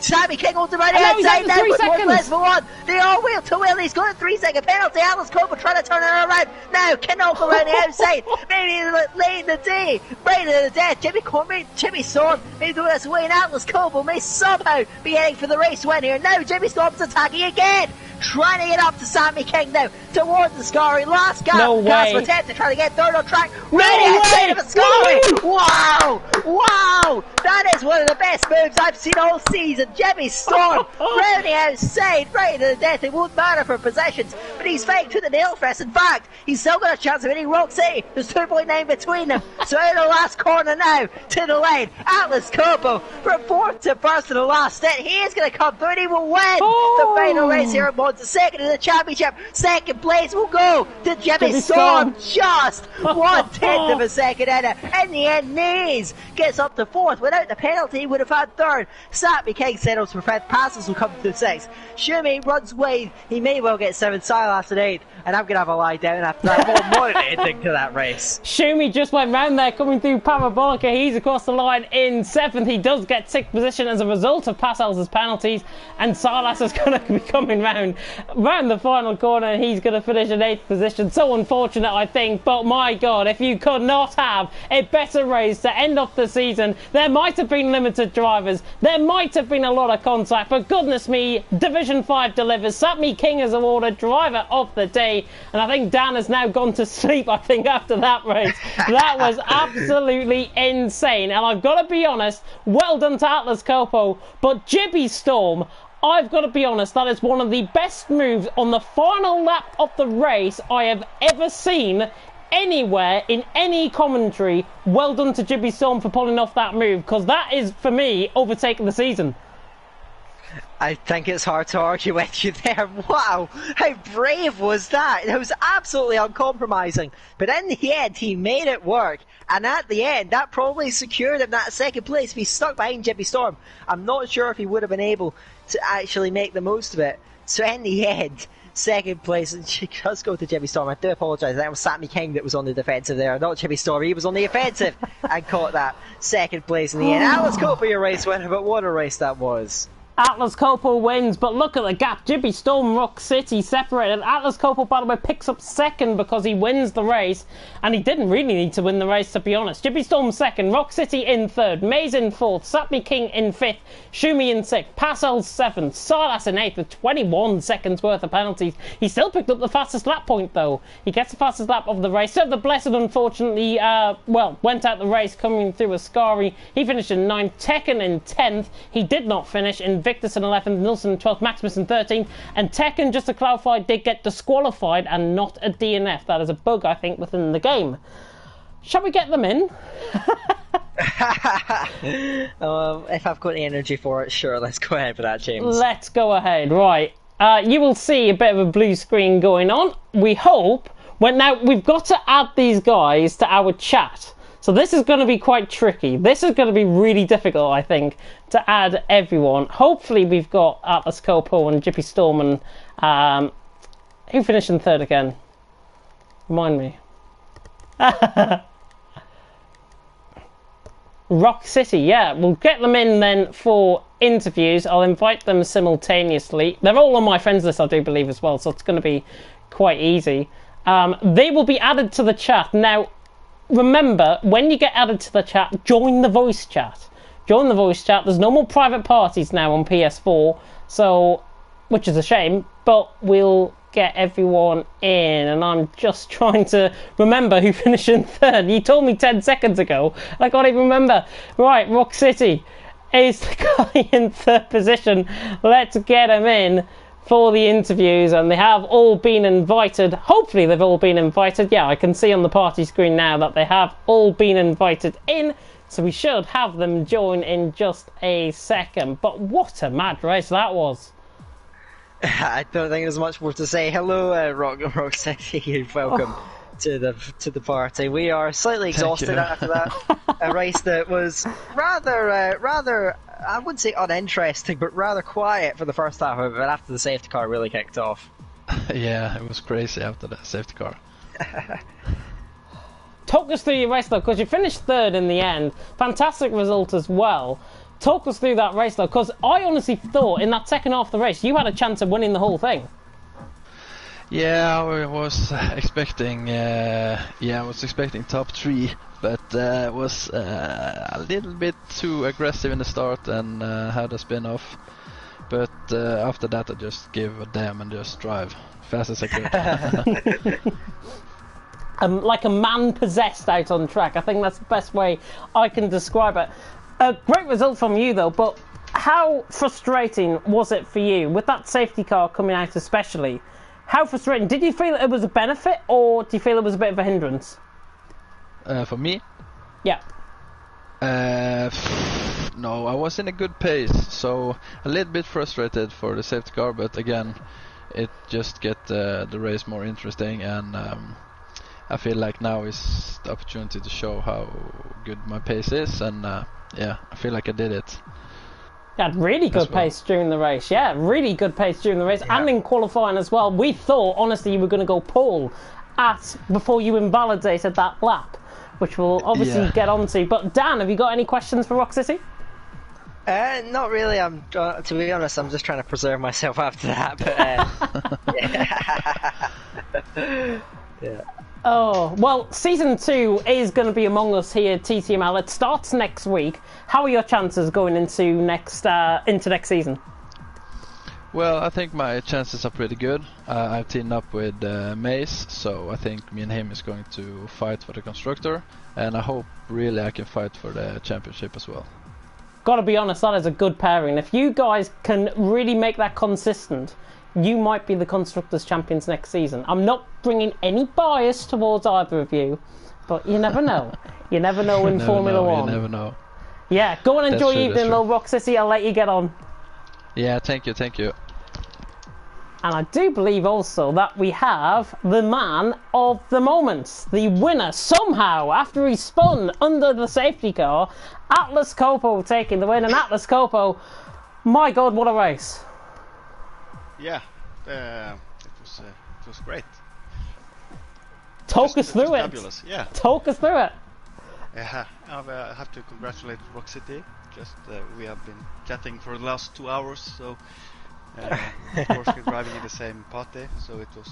Satmi King holds him right outside now, but more Lesmo 1. They all wheel to wheel. He's got a 3-second penalty. Atlas Copo trying to turn it around. Now cannot go around the outside. Maybe late in the day, right in the death. Jimmy Storm may do this away, and Atlas Copo may somehow be heading for the race win here. Now Jimmy Storm's attacking again, trying to get up to Satmi King now towards the Ascari. Last gap, Casper attempt to try to get third on track. Ready outside of Ascari. Wow, that is one of the best moves I've seen all season. Jimmy Storm rounding outside, right into the death. It won't matter for possessions, but he's fighting to the nail fest. In fact, he's still got a chance of hitting Rock City. There's 2.9 between them. So in the last corner now to the lane, Atlas Copo from 4th to 1st in the last stint. He is going to come through and he will win the final race here at Monza. Second in the championship. Second place will go to Jimmy Storm. Just 1/10 of a second in it. In the end, Nays gets up to 4th. Without the penalty, he would have had 3rd. Satmi King settles for 5th. Passes will come to 6th. Shumi runs wide. He may well get 7th. Silas at 8th. And I'm going to have a lie down after that. More than anything to that race. Shumi just went round there coming through Parabolica. He's across the line in 7th. He does get 6th position as a result of Passal's penalties. And Silas is going to be coming round the final corner, and he's going to finish in 8th position. So unfortunate, I think, but my God, if you could not have a better race to end off the season. There might have been limited drivers, there might have been a lot of contact, but goodness me, Division 5 delivers. Satmi King is awarded driver of the day, and I think Dan has now gone to sleep, I think, after that race. That was absolutely insane, and I've got to be honest, well done to Atlas Copo, but Jibby Storm, I've got to be honest, that is one of the best moves on the final lap of the race I have ever seen anywhere in any commentary. Well done to Jibby Storm for pulling off that move, because that is, for me, overtaking the season. I think it's hard to argue with you there. Wow, how brave was that? It was absolutely uncompromising. But in the end, he made it work. And at the end, that probably secured him that second place. If he stuck behind Jimmy Storm, I'm not sure if he would have been able to actually make the most of it. So in the end, second place, and she does go to Jimmy Storm. I do apologise. That was Sammy King that was on the defensive there, not Jimmy Storm. He was on the offensive and caught that second place in the end. Let's go for your race winner, but what a race that was. Atlas Copal wins, but look at the gap. Jimmy Storm, Rock City separated. Atlas Copal, by the way, picks up second because he wins the race, and he didn't really need to win the race, to be honest. Jimmy Storm second, Rock City in third, Maze in fourth, Sapmi King in fifth, Shumi in sixth, Passel seventh, Sardas in eighth with 21 seconds worth of penalties. He still picked up the fastest lap point, though. He gets the fastest lap of the race. So the Blessed, unfortunately, went out the race coming through Ascari. He finished in 9th, Tekken in 10th. He did not finish in Victus in 11th, Nilsson in 12th, Maximus in 13th, and Tekken, just to clarify, did get disqualified and not a DNF. That is a bug, I think, within the game. Shall we get them in? If I've got the energy for it, sure, let's go ahead for that, James. Let's go ahead, right. You will see a bit of a blue screen going on. We hope. Now, we've got to add these guys to our chat. So this is going to be quite tricky. This is going to be really difficult, I think, to add everyone. Hopefully we've got Atlas Copal and Jippy Storm and... who finished in third again? Remind me. Rock City, yeah. We'll get them in then for interviews. I'll invite them simultaneously. They're all on my friends list, I do believe, as well, so it's going to be quite easy. They will be added to the chat. Now, remember, when you get added to the chat, join the voice chat. Join the voice chat. There's no more private parties now on PS4, so, which is a shame, but we'll get everyone in, and I'm just trying to remember who finished in third. You told me 10 seconds ago. I can't even remember. Right, Rock City is the guy in third position. Let's get him in for the interviews, and they have all been invited. Hopefully they've all been invited. Yeah, I can see on the party screen now that they have all been invited in, so we should have them join in just a second. But what a mad race that was. I don't think there's much more to say. Hello, Rock City. Welcome to the party. We are slightly exhausted after that. A race that was rather, I wouldn't say uninteresting, but rather quiet for the first half of it, after the safety car really kicked off. Yeah, it was crazy after the safety car. Talk us through your race, though, because you finished third in the end. Fantastic result as well. Talk us through that race, though, because I honestly thought in that second half of the race you had a chance of winning the whole thing. Yeah, I was expecting. Top 3, but was a little bit too aggressive in the start and had a spin off. But after that, I just gave a damn and just drive fast as I could. Like a man possessed out on track. I think that's the best way I can describe it. A great result from you, though, but how frustrating was it for you with that safety car coming out especially? How frustrating? Did you feel it was a benefit, or do you feel it was a bit of a hindrance? For me? Yeah. No, I was in a good pace, so a little bit frustrated for the safety car, but again, it just get the race more interesting, and I feel like now is the opportunity to show how good my pace is, and yeah, I feel like I did it. You had really good pace during the race. Yeah, really good pace during the race, and in qualifying as well. We thought, honestly, you were going to go pole before you invalidated that lap, which we'll obviously get onto. But Dan, have you got any questions for Rock City? Not really. To be honest, I'm just trying to preserve myself after that. But yeah. Oh, well, Season 2 is going to be among us here at TTML. It starts next week. How are your chances going into next season? Well, I think my chances are pretty good. I've teamed up with Mace, so I think me and him is going to fight for the constructor, and I hope really I can fight for the championship as well. Gotta be honest, that is a good pairing. If you guys can really make that consistent, you might be the Constructors' Champions next season. I'm not bringing any bias towards either of you, but you never know. You never know in Formula 1. You never know. Yeah, go and enjoy your evening, little Rock City. I'll let you get on. Yeah, thank you, thank you. And I do believe also that we have the man of the moment, the winner somehow after he spun under the safety car. Atlas Copo taking the win, and Atlas Copo, my God, what a race! Yeah, it was great. Talk us through it. Fabulous, yeah. Talk us through it. Yeah, I have to congratulate Rock City. Just we have been chatting for the last 2 hours, so of course we're driving in the same party, so it was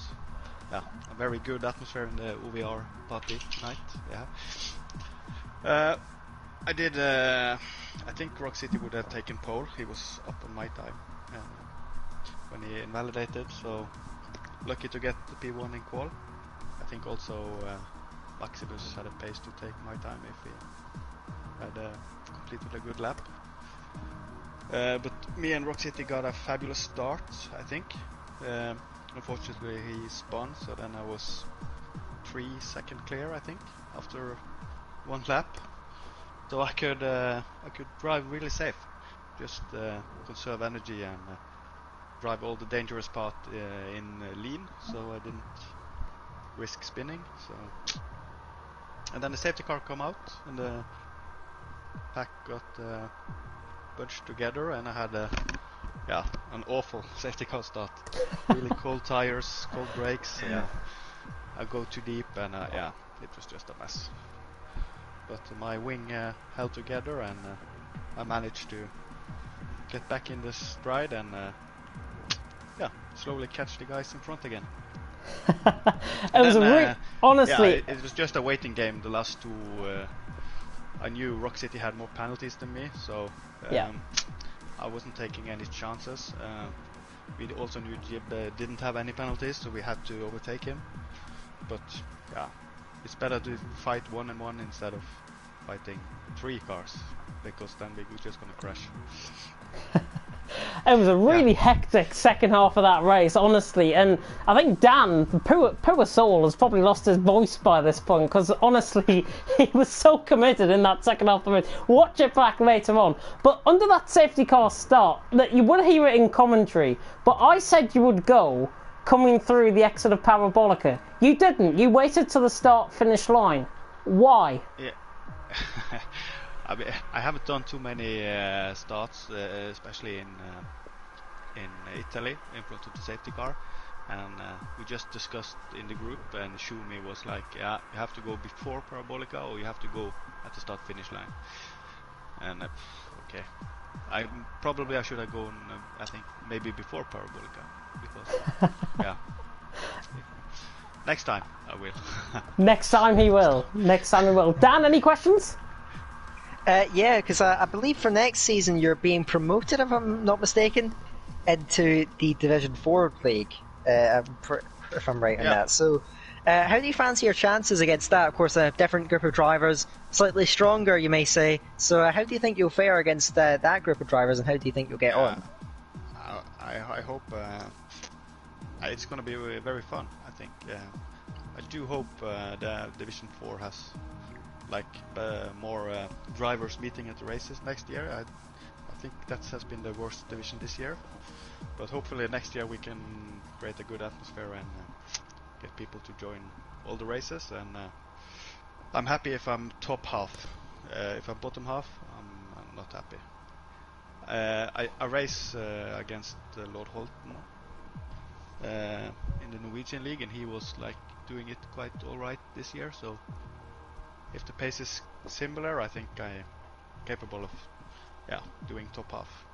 a very good atmosphere in the OVR party tonight. Yeah, I did. I think Rock City would have taken pole. He was up on my time when he invalidated, so lucky to get the P1 in qual. I think also Maximus had a pace to take my time if he had completed a good lap. But me and Rock City got a fabulous start, I think. Unfortunately he spun, so then I was 3 seconds clear, I think, after 1 lap. So I could drive really safe, just conserve energy and drive all the dangerous part in lean, so I didn't risk spinning. So, and then the safety car come out and the pack got bunched together, and I had an awful safety car start. Really cold tires, cold brakes. I go too deep, and it was just a mess. But my wing held together, and I managed to get back in the stride and slowly catch the guys in front again. It was honestly. It was just a waiting game. The last 2, I knew Rock City had more penalties than me, so I wasn't taking any chances. We also knew Jib didn't have any penalties, so we had to overtake him. But it's better to fight 1-1 instead of fighting 3 cars, because then we're just gonna crash. It was a really hectic second half of that race, honestly, and I think Dan, poor soul, has probably lost his voice by this point, because honestly, he was so committed in that second half of the race. Watch it back later on. But under that safety car start, that you would hear it in commentary, but I said you would go coming through the exit of Parabolica. You didn't. You waited to the start-finish line. Why? Yeah. I haven't done too many starts, especially in Italy, in front of the safety car, and we just discussed in the group, and Shumi was like, you have to go before Parabolica or you have to go at the start-finish line. And okay, I should have gone, I think maybe before Parabolica, because next time I will. Next time he will. Next time he will. Dan, any questions? Yeah, because I believe for next season you're being promoted, if I'm not mistaken, into the Division 4 league, if I'm right on that. So, how do you fancy your chances against that? Of course, a different group of drivers, slightly stronger, you may say. So, how do you think you'll fare against that group of drivers, and how do you think you'll get on? I hope it's going to be very fun. I think I do hope the Division 4 has more drivers meeting at the races next year. I think that has been the worst division this year, but hopefully next year we can create a good atmosphere and get people to join all the races. And I'm happy if I'm top half. If I'm bottom half, I'm not happy. I race against Lord Holton in the Norwegian league, and he was doing it quite alright this year, so if the pace is similar, I think I'm capable of doing top half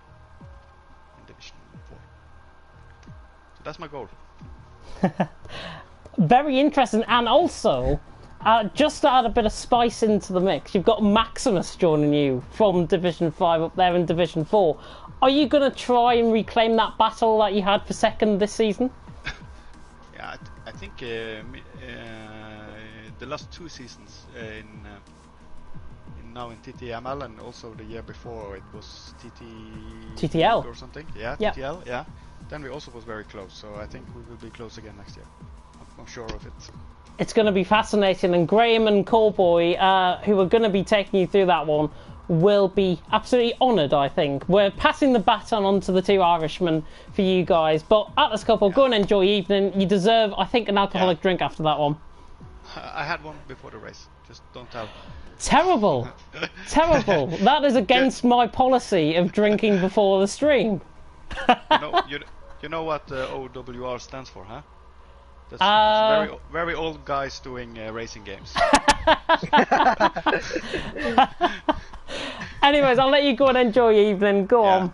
in Division 4. So that's my goal. Very interesting, and also just to add a bit of spice into the mix, you've got Maximus joining you from Division 5 up there in Division 4. Are you going to try and reclaim that battle that you had for second this season? Yeah, I think the last 2 seasons now in TTML, and also the year before it was TTL or something. Yeah, TTL. Yeah. Then we also was very close, so I think we will be close again next year. I'm sure of it. It's going to be fascinating, and Graham and Callboy, who are going to be taking you through that one, will be absolutely honoured, I think. We're passing the baton on to the two Irishmen for you guys. But Atlas Couple, go and enjoy your evening. You deserve, I think, an alcoholic drink after that one. I had one before the race. Just don't tell. Terrible. Terrible. That is against my policy of drinking before the stream. You know what OWR stands for, huh? That's very, very old guys doing racing games. Anyways, I'll let you go and enjoy your evening. Go on.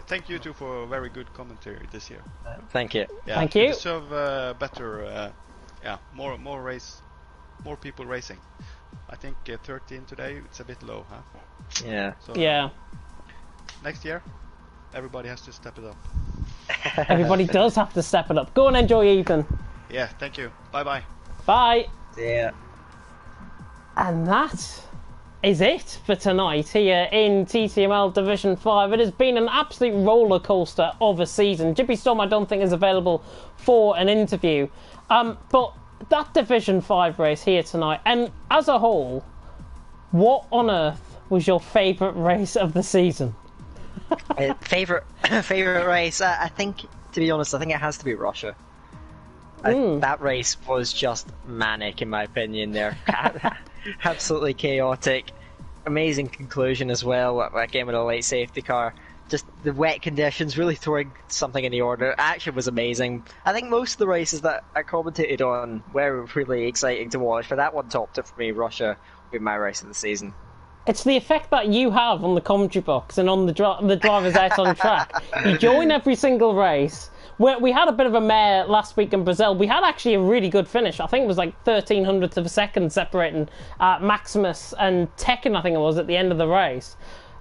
Thank you two for a very good commentary this year. Thank you. Yeah, Thank you. Deserve better, more people racing. I think 13 today, it's a bit low, huh? Yeah. So, Yeah. Next year, everybody has to step it up. Everybody does have to step it up. Go and enjoy your evening. Yeah, thank you. Bye-bye. Bye. Yeah. And that is it for tonight here in TTML Division 5. It has been an absolute roller coaster of a season. Jippy Storm I don't think is available for an interview. But that Division 5 race here tonight, and as a whole, what on earth was your favourite race of the season? Favourite race? I think, to be honest, I think it has to be Russia. That race was just manic, in my opinion. There, absolutely chaotic. Amazing conclusion as well. Again with a late safety car. Just the wet conditions really throwing something in the order. Action was amazing. I think most of the races that I commentated on were really exciting to watch, but that one topped it for me. Russia will be my race of the season. It's the effect that you have on the commentary box and on the drivers out on track. You join every single race. We had a bit of a mare last week in Brazil. We had actually a really good finish. I think it was like 1300ths of a second separating Maximus and Tekken, I think it was, at the end of the race.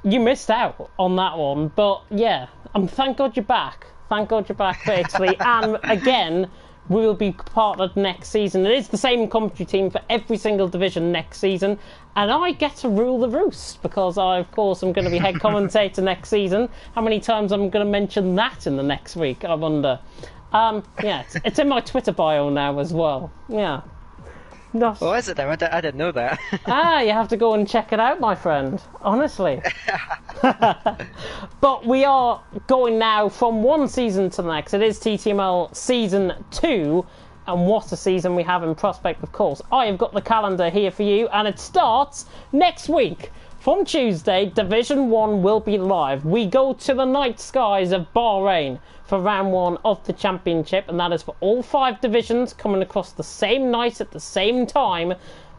You missed out on that one, but yeah, thank God you're back. Thank God you're back for Italy. And again, we will be partnered next season. It is the same commentary team for every single division next season, and I get to rule the roost because I, of course, am going to be head commentator next season. How many times I'm going to mention that in the next week, I wonder. Yeah, it's in my Twitter bio now as well. Yeah. Oh, is it there? I didn't know that. You have to go and check it out, my friend. Honestly. But we are going now from one season to the next. It is TTML Season 2. And what a season we have in prospect, of course. I have got the calendar here for you, and it starts next week. From Tuesday, Division 1 will be live. We go to the night skies of Bahrain for round 1 of the championship, and that is for all 5 divisions coming across the same night at the same time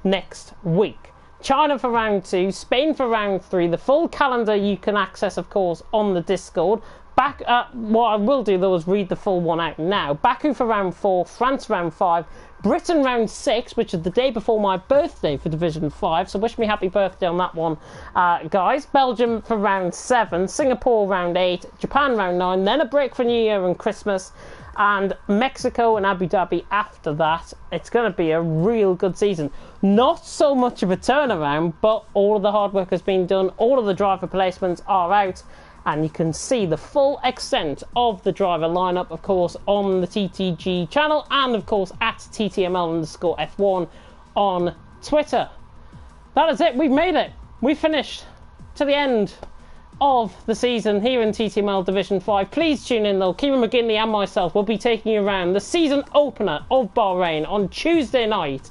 next week. China for round 2, Spain for round 3. The full calendar you can access, of course, on the Discord. What I will do, though, is read the full one out now. Baku for round 4, France round 5, Britain round 6, which is the day before my birthday for Division 5, so wish me happy birthday on that one, guys. Belgium for round 7, Singapore round 8, Japan round 9, then a break for New Year and Christmas, and Mexico and Abu Dhabi after that. It's going to be a real good season. Not so much of a turnaround, but all of the hard work has been done, all of the driver placements are out, and you can see the full extent of the driver lineup, of course, on the TTG channel, and of course at TTML_F1 on Twitter. That is it. We've made it. We finished to the end of the season here in TTML Division 5. Please tune in, though. Kieran McGinley and myself will be taking you around the season opener of Bahrain on Tuesday night.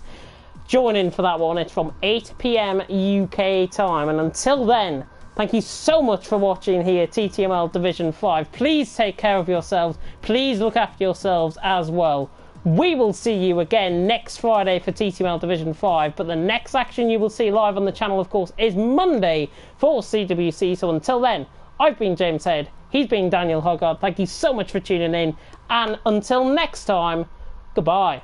Join in for that one. It's from 8 PM UK time. And until then, thank you so much for watching here, TTML Division 5. Please take care of yourselves. Please look after yourselves as well. We will see you again next Friday for TTML Division 5, but the next action you will see live on the channel, of course, is Monday for CWC. So until then, I've been James Head. He's been Daniel Hoggard. Thank you so much for tuning in. And until next time, goodbye.